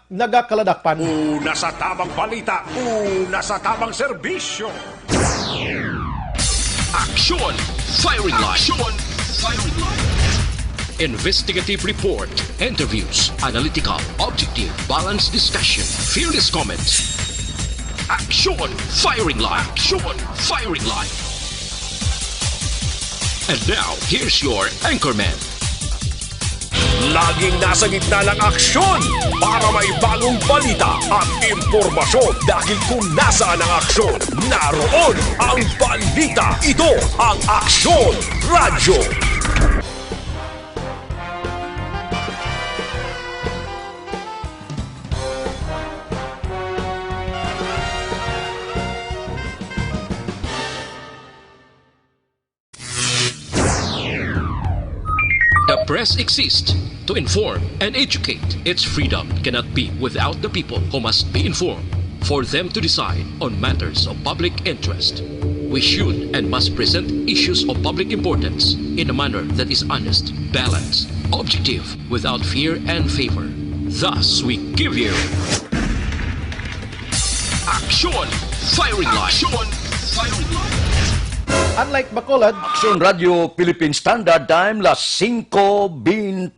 nagakaladakpan. Una sa tamang balita, una sa tamang serbisyo. Aksyon! Firing line! Aksyon! Firing line! Investigative report, interviews, analytical, objective, balanced discussion, fearless comments. Aksyon! Firing line! Aksyon! Firing line! And now, here's your anchorman. Laging nasa gitna ng aksyon para may bagong balita at impormasyon. Dahil kung nasaan ang aksyon, naroon ang balita. Ito ang Aksyon Radyo. The press exists to inform and educate. Its freedom cannot be without the people who must be informed for them to decide on matters of public interest. We should and must present issues of public importance in a manner that is honest, balanced, objective, without fear and favor. Thus, we give you Aksyon! Firing line! Aksyon! Firing line! Unlike Bacolod, Aksyon Radio Philippine Standard Time, las 5:23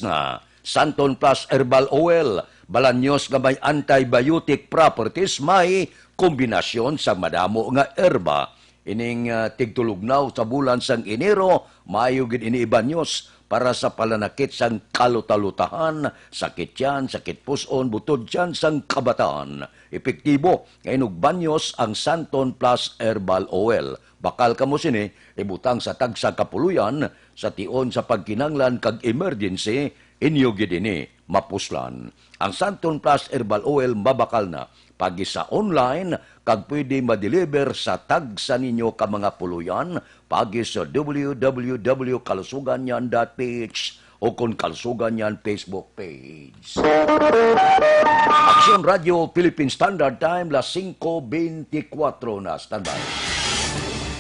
na. Santon Plus Herbal Oil, balanyos nga may antibiotic properties, may kombinasyon sa madamo nga herba. Ining tigtulugnaw sa bulan sang Enero, maayo gid ini ibanyos para sa palanakit sang kalutalutahan, sakit yan, sakit puson, butod yan sang kabataan. Epektibo, ngayon banyos ang Santon Plus Herbal Oil. Bakal kamo sini, ibutang sa tagsa kapuluyan, sa tion sa pagkinanglan kag emergency, inyo gidini mapuslan. Ang Santon Plus Herbal Oil mabakal na, pagi sa online, kag pwede ma-deliver sa tagsa ninyo ka mga puluyan, pagi sa www.kalusuganyan.ph o kung Kalusuganyan Facebook page. Aksyon Radio Philippine Standard Time, las 5:24 na. Standby.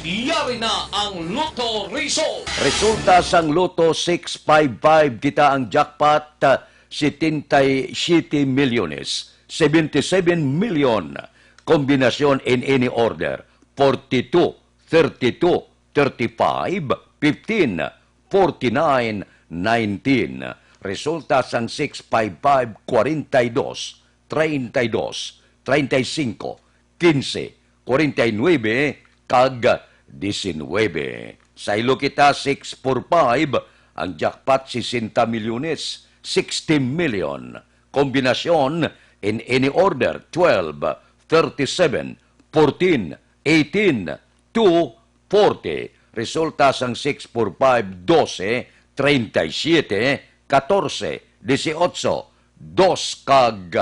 Yari na ang Lotto Result. Resulta sang Lotto 655, kita ang jackpot 77 milyones, 77 million. Kombinasyon in any order, 42, 32, 35, 15, 49, 19. Resulta sang 655, 42, 32, 35, 15, 49, kag 19. Sa ilo kita 645, ang jackpot 60 milyones, 60 million. Kombinasyon in any order 12, 37, 14, 18, 2, 40. Resulta sang 645, 12, 37, 14, 18, 2 kag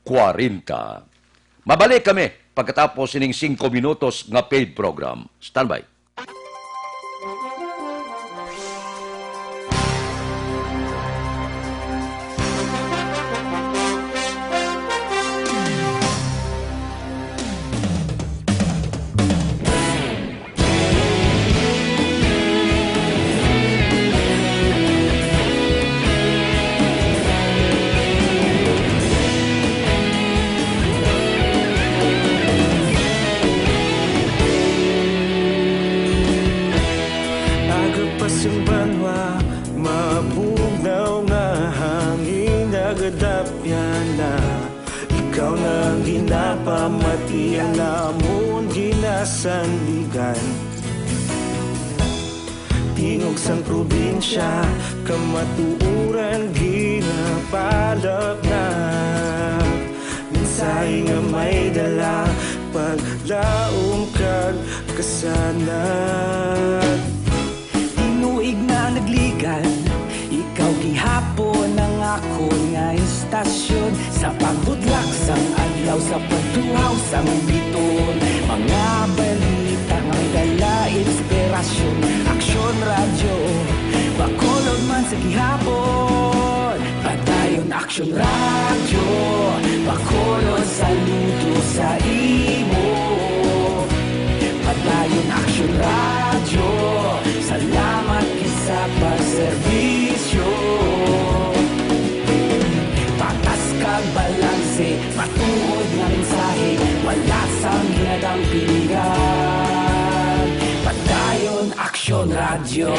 40. Mabalik kami pagkatapos sining 5 minutos nga paid program. Standby. Agapasang banwa, mabugnaw nga hangin agadapyan na ikaw na ang ginapamatian namon ginasandigan. Tingog sang probinsya, kamatuuran ginapalap na minsay nga may dala paglaom kag kasanag. Tinuig na nagligan, ikaw gihapon ang ako nga istasyon. Sa pagbudlak sang adlaw, sa pagtuhaw sang biton, mga balita nga may dala inspirasyon. Aksyon radyo, bakolod man sa gihapon. Padayon aksyon radyo, bakolod saludo sa imo. Padayon aksyon radyo, salamat sa pagserbisyo. Patas kag balanse, matuod nga mensahe, wala sang ginadampingan. Padayon aksyon radyo.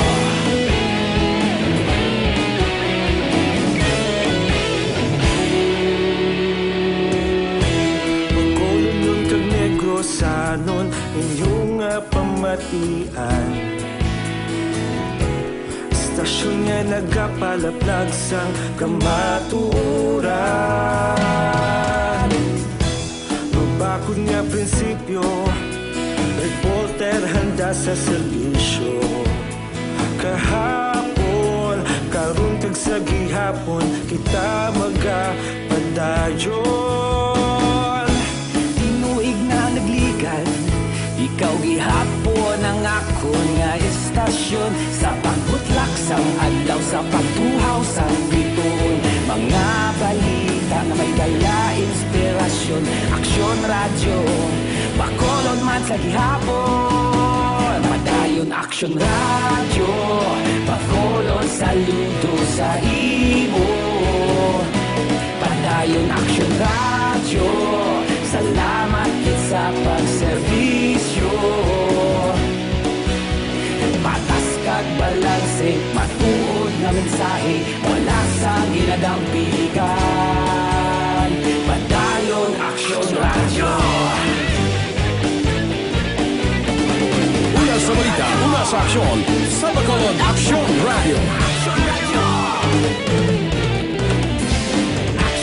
Pagkolon kag Negrosanon, inyong pamatian. Stasyon nga nagapalaplag sang kamatuuran. Mabakod nga prinsipyo, reporter handa sa serbisyo. Kahapon, karon kag sa gihapon, kita magapadayon. Tinuig na nagligan, ikaw gihapon ang ako nga istasyon. Sa pagbutlak sang adlaw, sa pagtuhaw sang biton, mga balita na may dala inspirasyon. Aksyon radyo, bakolod man sa gihapon. Padayon aksyon radyo, bakolod saludo sa imo. Padayon aksyon radyo, salamat kit sa pagserbisyo. Patas kag balanse, matuod nga mensahe, wala sa ginadampigan. Padayon aksyon radyo. Una sa balita, una sa aksyon, sa Bacolod Aksyon Radio.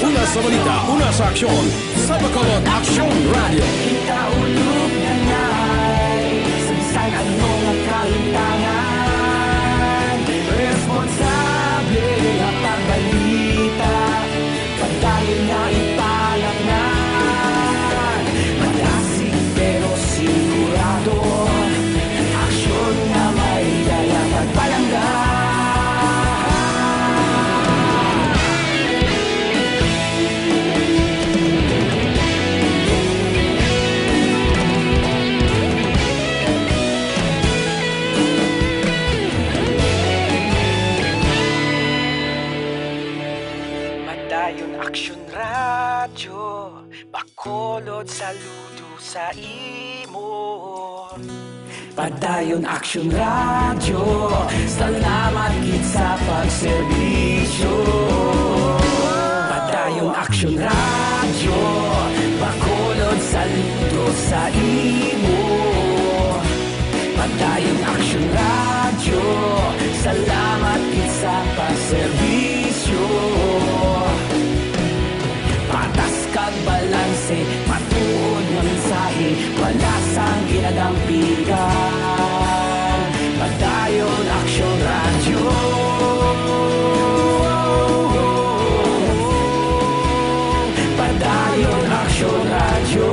Una sa balita, una sa aksyon, sa Bacolod Aksyon Radio. Kita ulog na na'y sabisan ano nga kahintangan. Responsable ang pagbalita, pagdayon na ipalaknan. Malasig pero sigurado, aksyon na may dala pagpalanggan. Padayon aksyon radyo, bakolod saludo sa imo. Padayon aksyon radyo, salamat kit sa pagserbisyo. Padayon aksyon radyo, bakolod saludo sa imo. Padayon aksyon radyo, salamat kit sa pagserbisyo. Patas kag balanse, matuod nga mensahe, wala sang ginadampigan. Padayon aksyon radyo. Padayon aksyon radyo.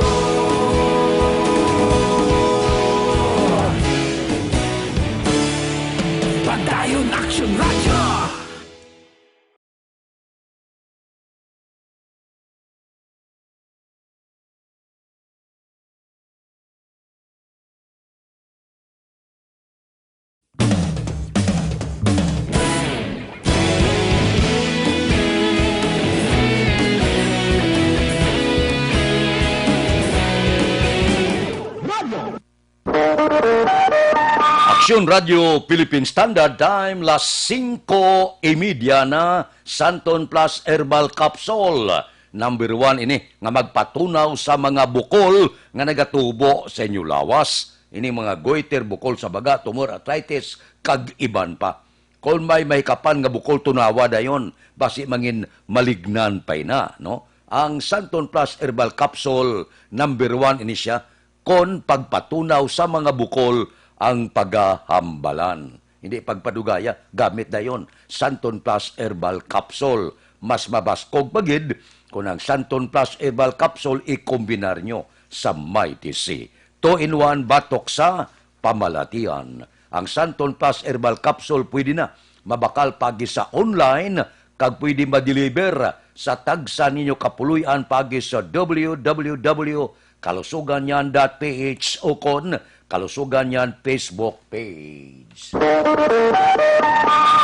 Aksyon Radio Philippine Standard Time, las 5:30 na, Santon Plus Herbal Capsule. Number 1 ini nga magpatunaw sa mga bukol nga nagatubo sa inyo lawas. Ini mga goiter, bukol sa baga, tumor, arthritis, kag iban pa. Kung may kapan nga bukol tunawa dayon, basi mangin malignan pa na, no? Ang Santon Plus Herbal Capsule, number 1 ini siya, kon pagpatunaw sa mga bukol ang pagahambalan. Hindi pagpadugaya, gamit dayon. Santon Plus Herbal Capsule. Mas mabaskog pagid kung ang Santon Plus Herbal Capsule ikombinar nyo sa Mighty C. 2-in-1 batok sa pamalatian. Ang Santon Plus Herbal Capsule pwede na mabakal pagi sa online kag pwede ma-deliver sa tagsa ninyo kapuluyan pagi sa www.kalusuganyan.ph o kon Kalusuganyan Facebook page.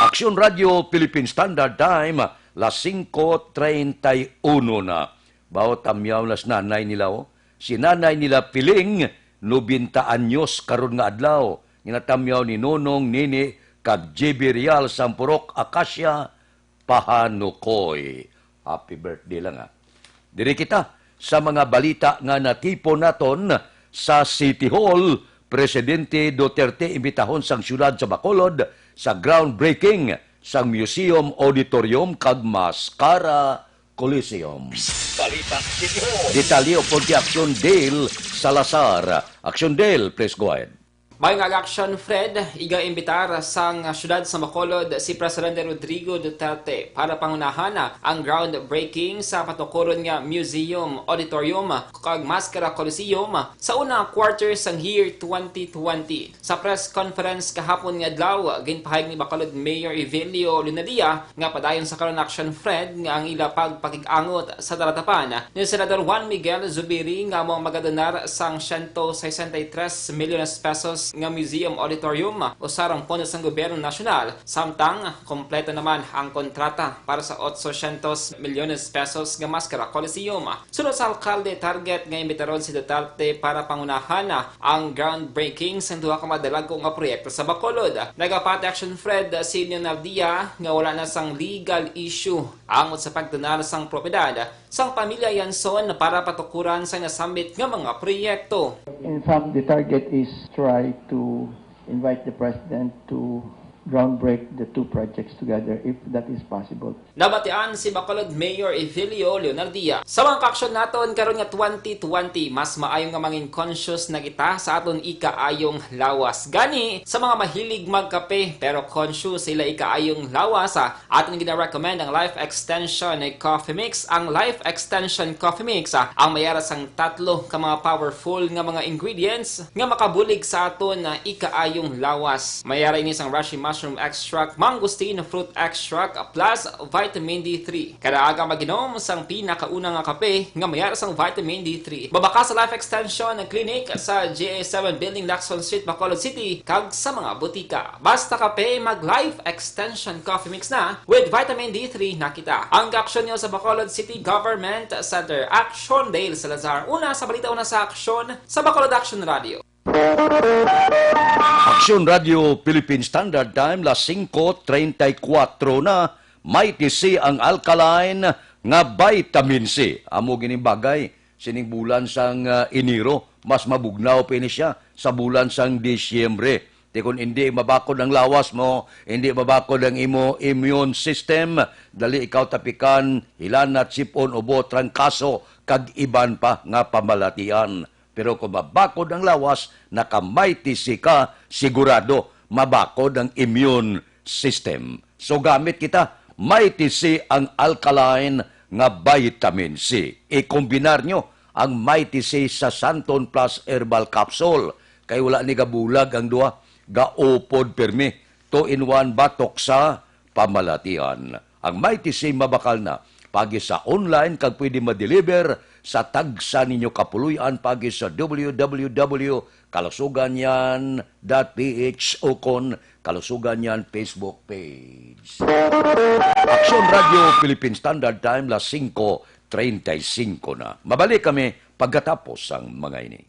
Aksyon Radio Philippine Standard Time, las 5:31 na. Bawat amyaw nas nanay nila, oh. Si nanay nila Piling, 90 anyos karon nga adlaw. Ginatamyaw ni Nonong Nini kag JB Real Sampurok Akasya Pahanukoy. Happy birthday lang, ha. Diri kita sa mga balita nga natipon naton sa City Hall. Presidente Duterte imbitahon sang syudad sa Bacolod sa groundbreaking sang Museum Auditorium kag Mascara Coliseum. Balita City Hall. Detalye po di Aksyon Dale Salazar. Aksyon Dale, please go ahead. May action Fred, iga-imbitar sang syudad sa Bacolod si Presidente Rodrigo Duterte para pangunahan ang groundbreaking sa patukuron nga Museum Auditorium kag Mascara Coliseum sa unang quarter sang year 2020. Sa press conference kahapon nga adlaw, ginpahayag ni Bacolod Mayor Evelio Lunadia nga padayon sa karon action Fred nga ang ila pagpakigangot sa daratapan ni Senador Juan Miguel Zubiri nga mo magadonar sang 163 milyon pesos nga Museum Auditorium o sarang pondo sang gobyerno nasyonal. Samtang, kompleto naman ang kontrata para sa 800 milyones pesos nga Mascara Coliseum. Sunod sa alkalde, target nga imbitaron si Duterte para pangunahan ang groundbreaking sa duha ka madalago nga proyekto sa Bacolod. Nagapati action Fred si Leonel Dia nga wala na sang legal issue angod sa pagdanar sang propiedad sang pamilya Yanson para patukuran sa nasambit nga mga proyekto. In fact, the target is try to invite the President to groundbreak the two projects together if that is possible. Nabatian si Bacolod Mayor Evelio Leonardia. Sa mga kaksyon naton karon nga 2020, mas maayong nga mangin conscious na kita sa aton ikaayong lawas. Gani sa mga mahilig magkape pero conscious sila ikaayong lawas, aton gina-recommend ang Life Extension Coffee Mix. Ang Life Extension Coffee Mix ang mayara sang tatlo ka mga powerful nga mga ingredients nga makabulig sa aton na ikaayong lawas. Mayara ini sang Rashi Mushroom Extract, Mangosteen Fruit Extract, plus Vitamin D3. Kada aga maginom sang pinakauna nga kape nga mayara sang Vitamin D3. Babaka sa Life Extension Clinic sa GA7 Building, Lacson Street, Bacolod City, kag sa mga butika. Basta kape, mag Life Extension Coffee Mix na with Vitamin D3 na kita. Ang aksyon nyo sa Bacolod City Government Center. Aksyon Dale Salazar. Una sa balita, una sa aksyon sa Bacolod Action Radio. Aksyon Radio Philippine Standard Time, las 5:34 na. Mighty C ang alkaline nga vitamin C. Amo gining bagay sining bulan sang Enero, mas mabugnaw pa ini siya sa bulan sang Disyembre. Di kung hindi mabakod ang lawas mo, hindi mabakod ang imo immune system, dali ikaw tapikan, hilanat, sipon, ubo, trangkaso, kag iban pa nga pamalatian. Pero kung mabakod ang lawas, nakamighty C ka, sigurado mabakod ang immune system. So gamit kita, Mighty C ang alkaline nga vitamin C. I-kombinar nyo ang Mighty C sa Santon Plus Herbal Capsule. Kaya wala ni gabulag ang duha, gaupod permi, 2-in-1 batok sa pamalatian. Ang Mighty C mabakal na, pagi sa online kag pwede ma-deliver sa tagsa ninyo kapuluyan pagi sa www.kalusuganyan.ph o kon Kalusuganyan Facebook page. Aksyon Radio Philippine Standard Time, las 5:35 na. Mabalik kami pagkatapos ang mga ini.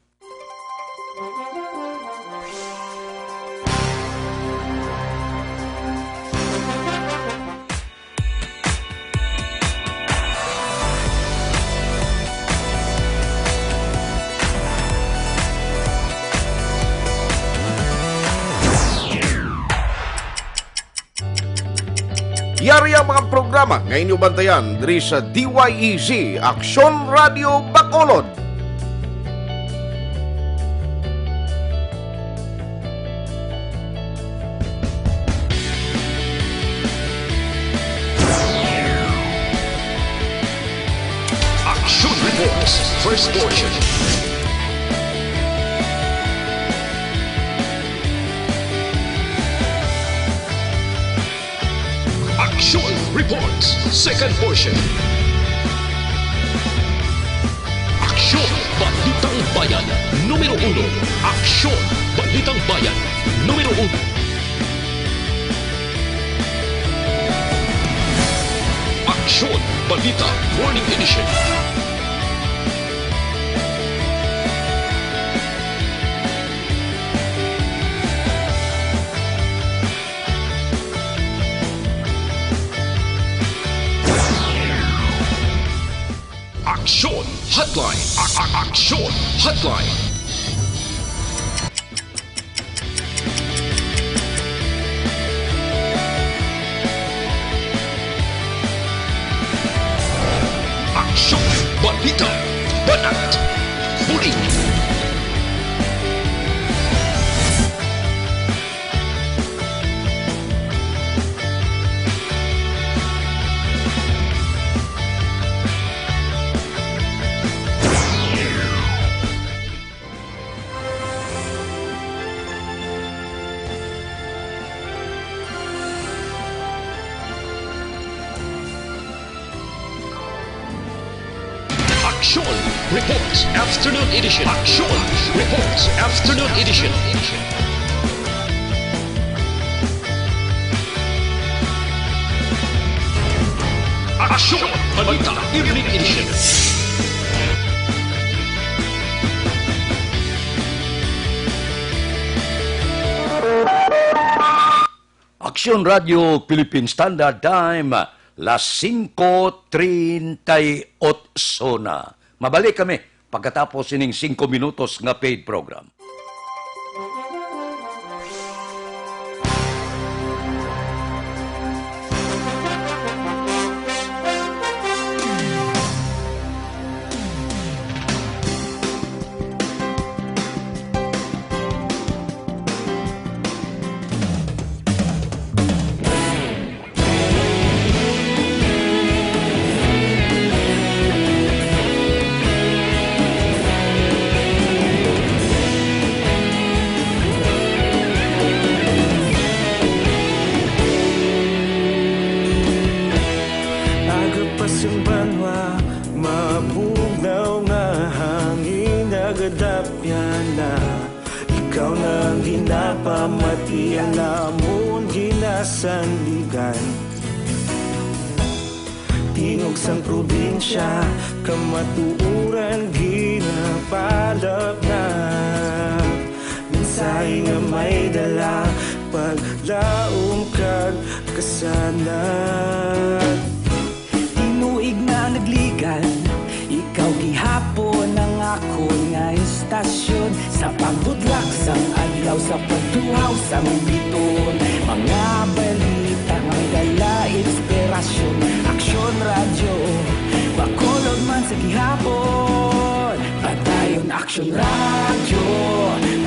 Yari ang mga programa nga inyo bantayan diri sa DYEZ Aksyon Radio Bacolod. Action Reports, first portion. Action Reports, second portion. Aksyon Balitang Bayan, numero 1. Aksyon Balitang Bayan, numero 1. Aksyon Balita Morning Edition. Aksyon Hotline. Aksyon Hotline. Aksyon Balita Banat Huli. Action Reports Afternoon Edition. Action Reports Afternoon Edition. Action Balita Evening Edition. Aksyon Radio Philippine Standard Time, las 5:38 na. Mabalik kami pagkatapos ining 5 minutos nga paid program. Ikaw nang ginapamatian namon ginasandigan. Tingog sang probinsya kamatuuran ginapalap na. Minsay nga may dala paglaom kag kasanat. Tinuig na nagligan, ikaw gihapon ang ako nga istasyon. Sa pagbudlak sang adlaw sa pagtuhaw sa biton. Mga balita ang dala inspirasyon. Aksyon radyo, Bacolod man sa gihapon. Patayon Aksyon radyo,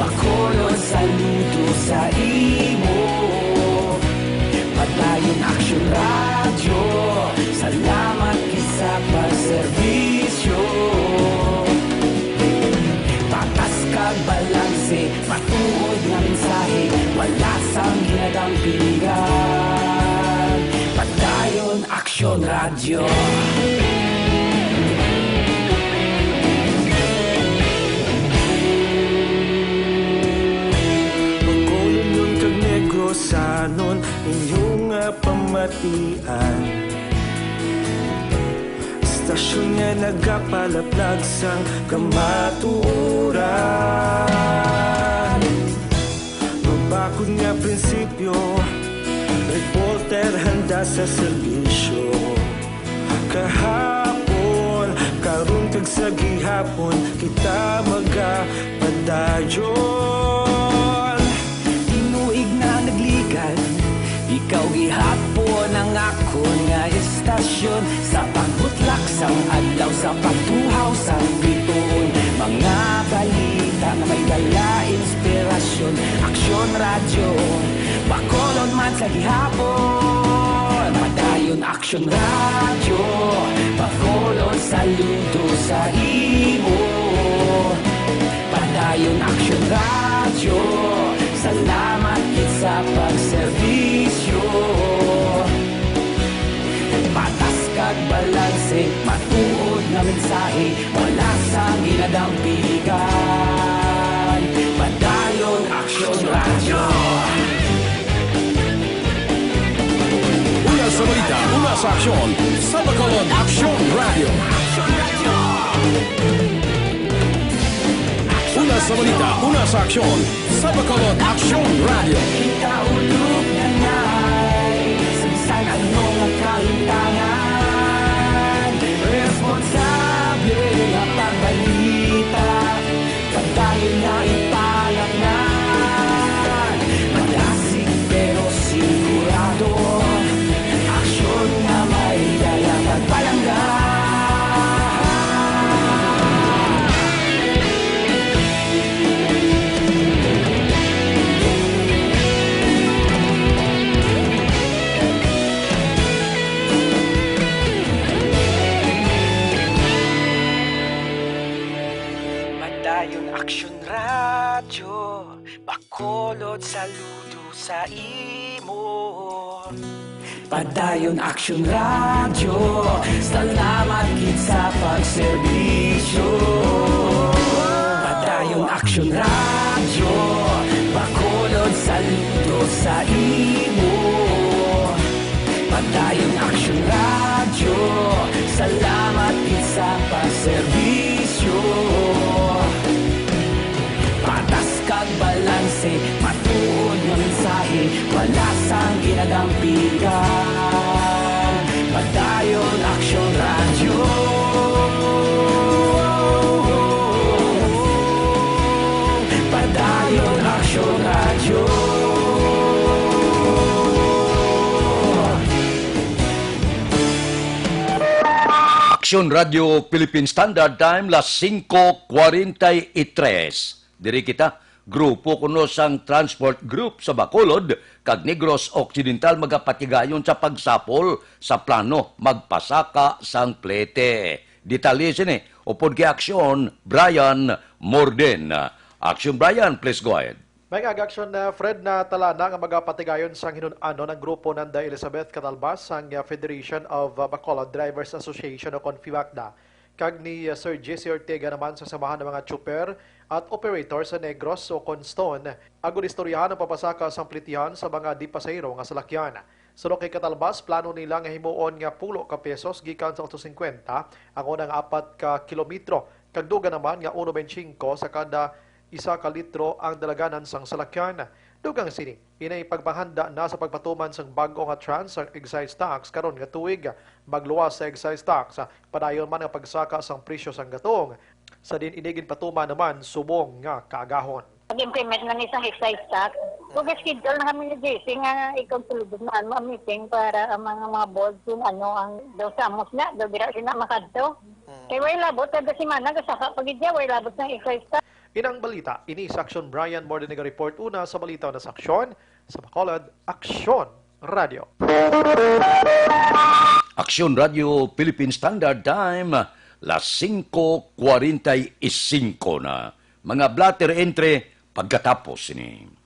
Bacolod saludo sa imo. Patayon Aksyon radyo, salamat kisa pagserbisyo. Tatas kag balanse, matuod nga mensahe, wala sang ginadampingan. Patayon Aksyon radyo. Bacolod nun kag Negrosanon inyong pamatian. Istasyon nga nagapalaplag sang kamatuuran. Mabakod nga prinsipyo, reporter handa sa serbisyo. Kahapon, karon kag sa gihapon, kita magapadayon. Tinuig na nagligan, ikaw gihapon ang ako sa pagtuhaw sa bituon. Mga balita na may dala inspirasyon. Aksyon radyo, Bacolod man sa gihapon. Padayon aksyon radyo, Bacolod saludo sa imo. Padayon aksyon radyo, salamat kit sa pagserbisyo. Patas kag balanse, matuod na mensahe, wala sa ginadampigan. Padayon aksyon radyo. Una sa balita, una sa aksyon, sa Bacolod Aksyon Radio. Una sa balita, una sa aksyon, sa Bacolod Aksyon Radio. Kita ulog na na'y Sinsan anong kahintangan. Responsable na pagbalita, pagdayon na ipalaknan. Malasig pero sigurado, aksyon na may daya pagpalanggan. Padayon aksyon radyo, Bacolod saludo sa imo. Padayon aksyon radyo, salamat kit sa pagserbisyo. Padayon aksyon radyo, Bacolod saludo sa imo. Padayon aksyon radyo, salamat kit sa pagserbisyo. Patas kag balanse, matuod nga mensahe, wala sang ginadampigan. Padayon aksyon radyo. Padayon aksyon radyo. Aksyon Radio Philippine Standard Time, las 5:43. Diri kita, grupo kuno sang Transport Group sa Bacolod, kag Negros Occidental magapatigayon sa pagsapol sa plano magpasaka sang plete. Detalye sini, upod kay Aksyon, Brian Morden. Aksyon Brian, please go ahead. May ag-aksyon na Fred na talana nga magapatigayon sang hinun-ano ng grupo ng Elizabeth Catalbas sang Federation of Bacolod Drivers Association o Confibacda. Kag ni Sir J.C. Ortega naman sa samahan ng mga tsuper at operator sa Negros o Constone, agon istoryahan ang papasaka sang plitihan sa mga di pasahero nga salakyan. Sulok kay Catalbas, plano nila nga himuon nga 10 ka pesos gikan sa 850 ang unang 4 ka kilometro. Kagduga naman nga 1.25 sa kada 1 ka litro ang dalaganan sang salakyan. Dugang sini, inay pagpahanda na sa pagpatuman sang bago nga trans ang excise tax karon nga tuig. Magluwas sa excise tax, padayon man ang pagsaka sang presyo sang gatong. Sa din inigin patuman naman subong nga kaagahon. Pag-implement na isang excise tax, kung-schedule na kami ni JC nga ikaw tulubog na ma-meeting para ang mga boards yung ang daw sa amos na, daw bira sila makadto. Kaya way labot, kada simana, kasaka pagidya, way labot ng excise tax. Inang balita, ini sa Aksyon Brian Morden report una sa balita na sa Aksyon, sa Bacolod, Aksyon Radio. Aksyon Radio Philippine Standard Time, las 5:45 na. Mga blatter entre pagkatapos ini.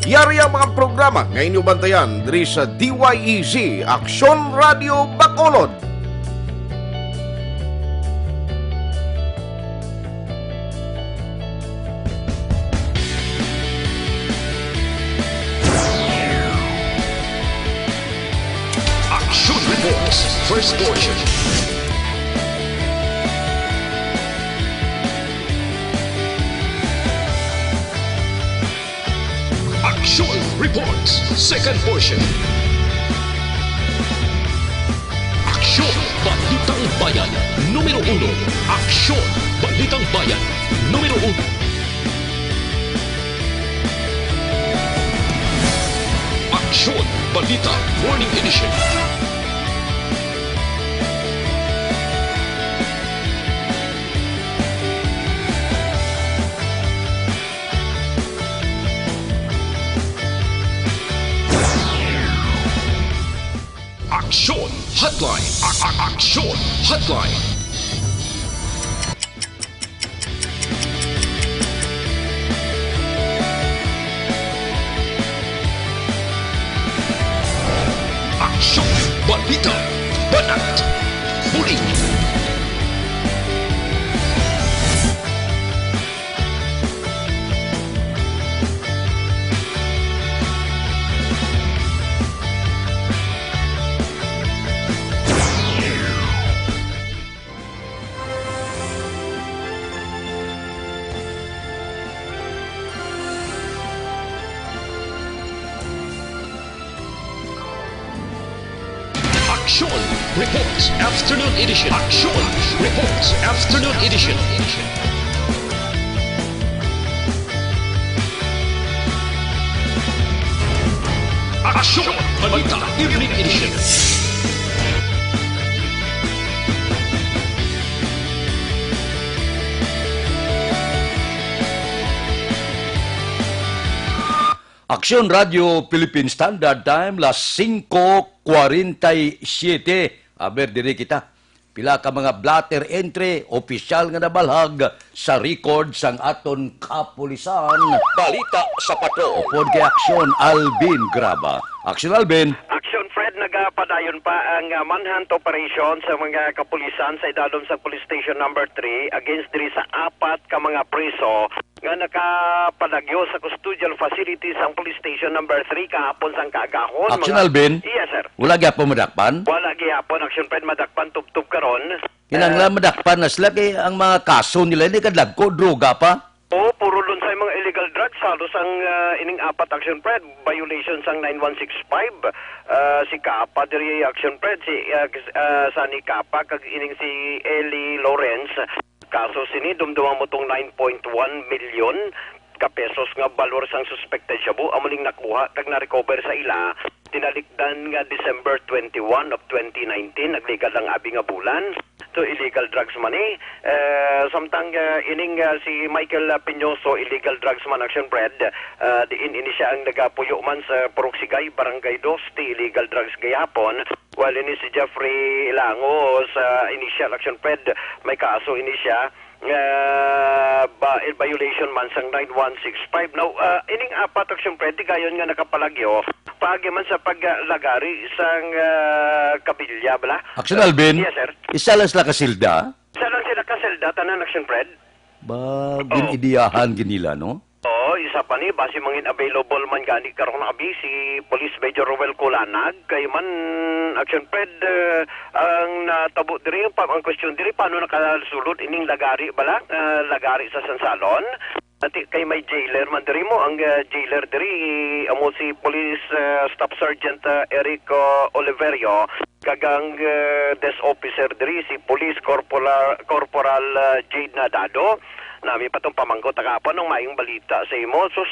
Yari ang mga programa ngayon yung bantayan diri sa DYEZ Aksyon Radio Bacolod. Aksyon Reports, first portion. Reports, second portion. Aksyon, Balitang Bayan, numero 1. Aksyon, Balitang Bayan, numero 1. Aksyon, Balita, Morning Edition. Aksyon, Hotline. Aksyon, Hotline. Aksyon, Balita, Banat, Huling. Aksyon Reports Afternoon Edition. Aksyon Reports Afternoon Edition. Aksyon Balita Evening Edition. Aksyon Radio Philippine Standard Time, las 5:47. Aber diri kita. Pila ka mga blatter entry, opisyal nga nabalhag sa record sang aton kapulisan. Balita sa pato. Upod kay Aksyon Alvin Graba. Aksyon Alvin. Action Fred, nagapadayon pa ang manhunt operation sa mga kapulisan sa idalom sa police station number 3 against diri sa 4 ka mga preso nga nakapadagyo sa custodial facilities ang police station number 3 kahapon sang kaagahon. Aksyon Alvin. Yes, sir. Wala gyapon madakpan? Wala gyapon. Action Fred, madakpan tub-tub karon. Kinanglan madakpan na sila kay ang mga kaso nila ni kadlagko droga pa. Oo, puro dun sa mga illegal drugs. Halos ang ining 4 Action Fred, violations ang 9165. Si Kapa, diri Action Fred, si Sani Kapa, kag ining si Eli Lawrence. Kaso sini, dumduman mo tong 9.1 million ka-pesos nga valor sang suspected shabu. Amuling nakuha, kag na-recover sa ila. Tinalikdan nga December 21 of 2019, naglegal ang abi nga bulan. So illegal drugs man samtang ining si Michael Piñoso, illegal drugs man Action Fred, diin ini siya ang nagapuyo man sa Poroksigay, Barangay 2, illegal drugs gayapon. While ini si Jeffrey Lango sa initial Action Fred, may kaso ini siya violation man sang 9165. Now, ining 4 Action Fred, gayon nga nakapalagyo, paagi man sa paglagari sang kabilya, bala? Aksyon Alvin. Yes, sir. Isa lang sila kasilda. Isa lang sila kaselda, tanan Action Fred. Ba, ginidiyahan ginila, no? Oo, isa pa ni, base mangin available man gani karon abi si Police Major Roel Colanag, kay man Action Fred, ang natabo diri, ang question diri, paano nakasulod ining lagari bala, lagari sa Sansalon. At kay may jailer man diri mo, ang jailer diri, amo si Police Staff Sergeant Eric Oliverio, kagang desk officer diri, si Police Corporal Jade Nadado. Nami pa itong pamangko tagapon ng mayong balita sa imo. Sus,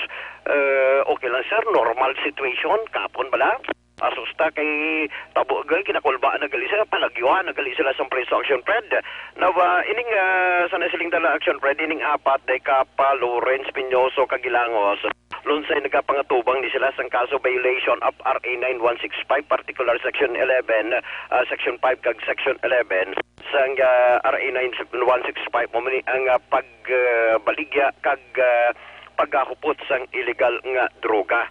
okay lang sir, normal situation, kapon bala. Asusta kay tabo gal, kinakulbaan na gali sila, palagyuhan na gali sila sa preso Action Fred. Now, ining sa nasiling dala Action Fred, ining 4, day Kapa, Lawrence, Piñoso, Kagilangos. Lunsay nagkapangatubang ni sila sang kaso violation of RA 9165, particular Section 11, Section 5 kag Section 11. Sang RA 9165, mamuni ang pagbaligya kag paghahupot sang illegal nga droga.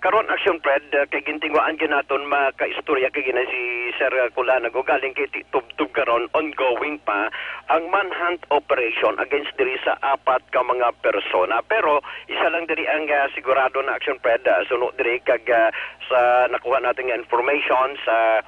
Karon Action Fred, kay gintingwaan ginaton makaistorya kay gina si Sir Colanago, galing kay tubtub karon, ongoing pa ang manhunt operation against diri sa 4 ka mga persona. Pero isa lang diri ang sigurado na Action Fred, suno diri kag sa nakuha nating information sa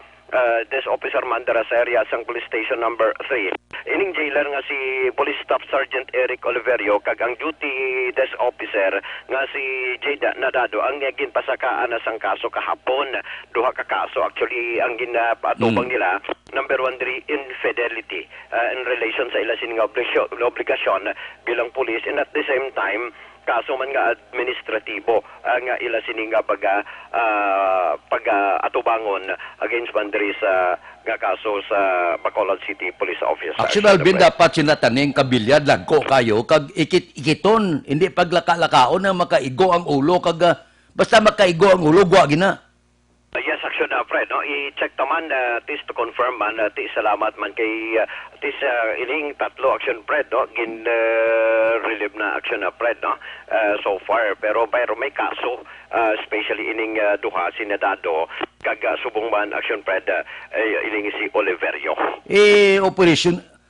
Desk Officer Mandara sa area sang Police Station number 3. Ining jailer nga si Police Staff Sergeant Eric Oliverio kag ang duty desk officer nga si Jada Nadado ang ginpasakaan na sang kaso kahapon. Duha ka kaso actually ang ginapatubang nila. Number 1, infidelity in relation sa ila sining obligasyon bilang police, and at the same time kaso man nga administratibo nga ila sining nga pag-atubangon against bandri sa nga kaso sa Bacolod City Police Office. Actually, Alvin, dapat sinataning kabilyad lagko kayo kag ikiton, hindi paglaka-lakaon na makaigo ang ulo kag basta makaigo ang ulo, gwa gina. Yes, action Fred, no? I-check taman tis to confirm man, tis salamat man kay tis ining tatlo action Fred, no? Relieve na action Fred, no? So far, pero may kaso, especially ining duha sinadado kag subong man action Fred, ining si Oliverio.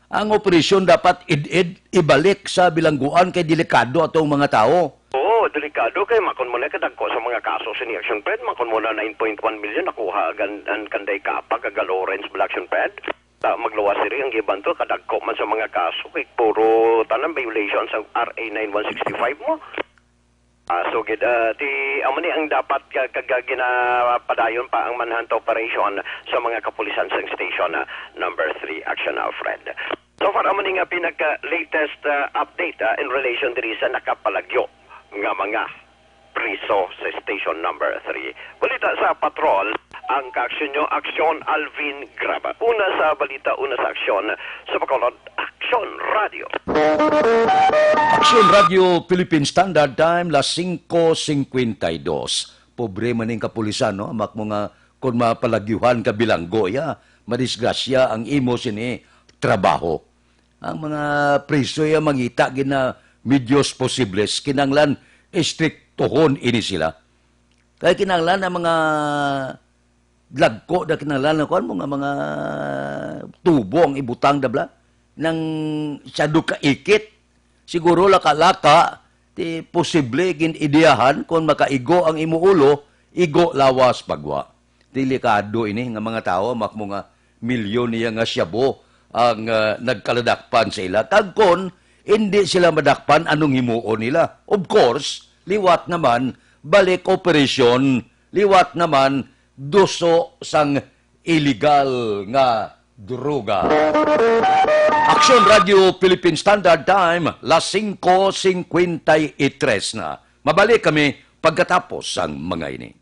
Ang operasyon dapat ibalik sa bilangguan kay delikado atong mga tao. Oo, delikado kay makon mo na kadagko sa mga kaso sa Action Pred, makon mo na 9.1 million nakuha ang kanday kapag kag Lawrence Action Pred. Magluwas siri ang giban to kadagko man sa mga kaso kay puro tanang violation sa RA 9165 mo. So gid amani ang dapat ginapadayon pa ang manhunt operation sa mga kapulisan sa station number 3 action Fred. So far amani nga pinaka-latest update in relation diri sa nakapalagyo nga mga priso sa station number 3. Balita sa patrol, ang kaaksyon nyo, Aksyon Alvin Graba. Una sa balita, una sa aksyon sa Bacolod, Aksyon Radio. Aksyon Radio Philippine Standard Time, las 5:52. Pobre man ning kapulisan, no? Amak mo nga kung mapalagyuhan ka bilanggo, madisgrasya ang imo sini trabaho. Ang mga priso mangita gina medios posibles, kinanglan istriktohon ini sila. Kaya kinanglan ang mga lagko na kinanglan ko mga tubong ibutang dabla nang sadu ka ikit. Siguro laka-laka ti posible gin ideyahan kung makaigo ang imuulo, igo lawas pagwa. Delikado ini nga mga tao makmo nga milyon niya nga syabo ang nagkaladakpan sa ila. Kagkon hindi sila madakpan anong himuon nila. Of course, liwat naman, balik operasyon, liwat naman, duso sang illegal nga droga. Aksyon Radio Philippine Standard Time, las 5:53 na. Mabalik kami pagkatapos ang mga ini.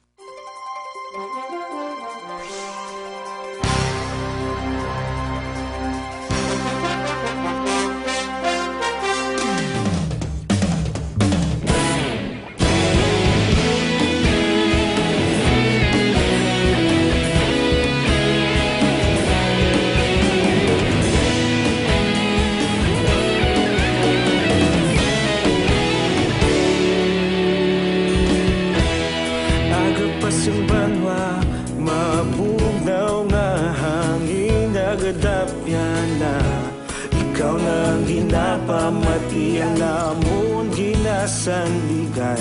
Pamati ang namon ginasandigan.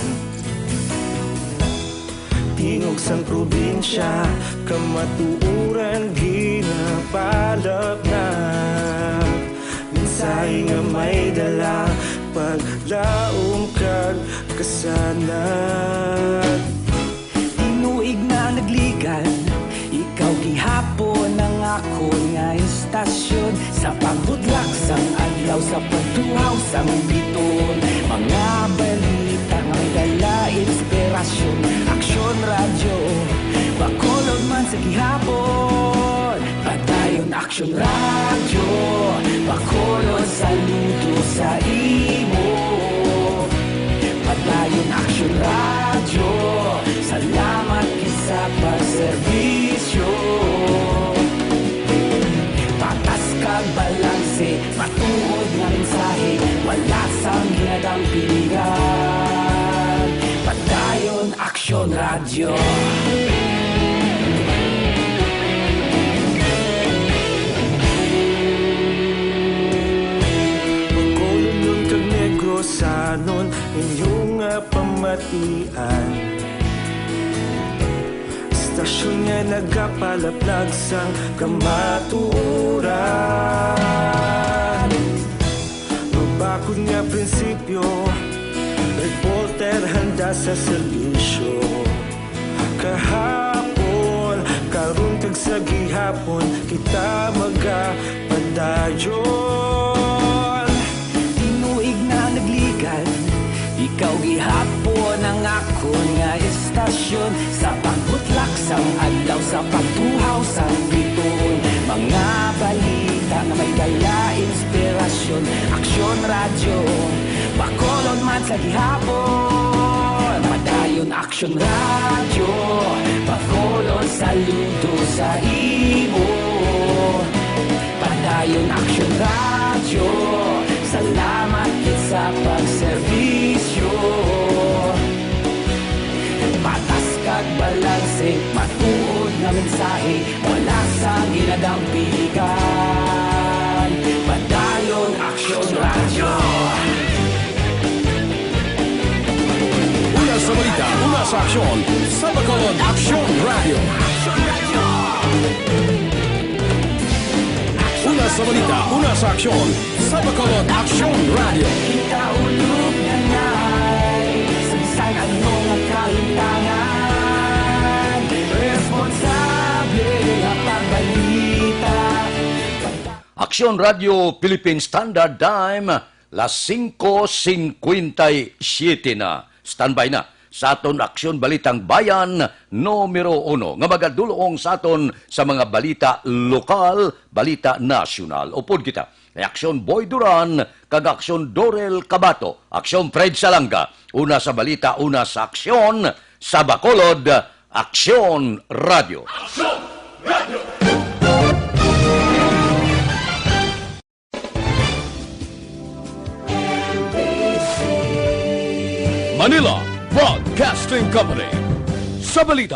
Tingog sang probinsya kamatuuran ginapalap na. Minsay nga may dala paglaom kag kasanat. Tinuig na nagligan, ikaw gihapon ang ako nga istasyon. Sa pagbudlak sang adlaw, sa pagtuhaw sang biton. Mga balita nga dala inspirasyon. Aksyon Radio, Bacolod man sa gihapon. Padayon Aksyon Radio, Bacolod saludo sa imo. Padayon Aksyon Radio, salamat kisa pagserbisyo. Patas kag balanse, matuod nga mensahe, wala sang ginadang pilihan. Padayon Aksyon Radio. Bacolod kag Negrosanon, inyong pamatian. istasyon niya nagapalaplag sang kamaturan. Mabakod nga prinsipyo, reporter handa sa serbisyo. Kahapon, karun kag sa gihapon, kita magapadayon. Tinuig na nagligan, ikaw gihapon ang akon nga istasyon. Sa pagbutlak sang adlaw, sa pagtuhaw sang bituon, mga balita na may dala inspirasyon. Aksyon radyo, Bacolod man sa gihapon. Padayon Aksyon radyo, Bacolod saludo sa imo. Padayon Aksyon radyo, salamat kit sa pagserbisyo. Patas kag balanse, matuod nga mensahe, wala sa ginadampikan. Padayon Aksyon radyo. Una sa balita, una sa aksyon, sa Bacolod Aksyon Radio. Una sa balita, una sa aksyon, sa Bacolod Aksyon Radio. Kita ulog na ngay, sa anong ang kahintangan. Responsable ang pagbalita. Aksyon Radio Philippine Standard Time, las 5:57 na. Standby na sa aton Aksyon Balitang Bayan numero 1 nga magadulong sa aton sa mga balita lokal, balita nasyonal. Upod kita ay Aksyon Boy Duran kag Aksyon Dorel Cabato, Aksyon Fred Salanga. Una sa balita, una sa aksyon sa Bacolod, Aksyon Radio. Action Radio. Manila Broadcasting Company. Sa balita.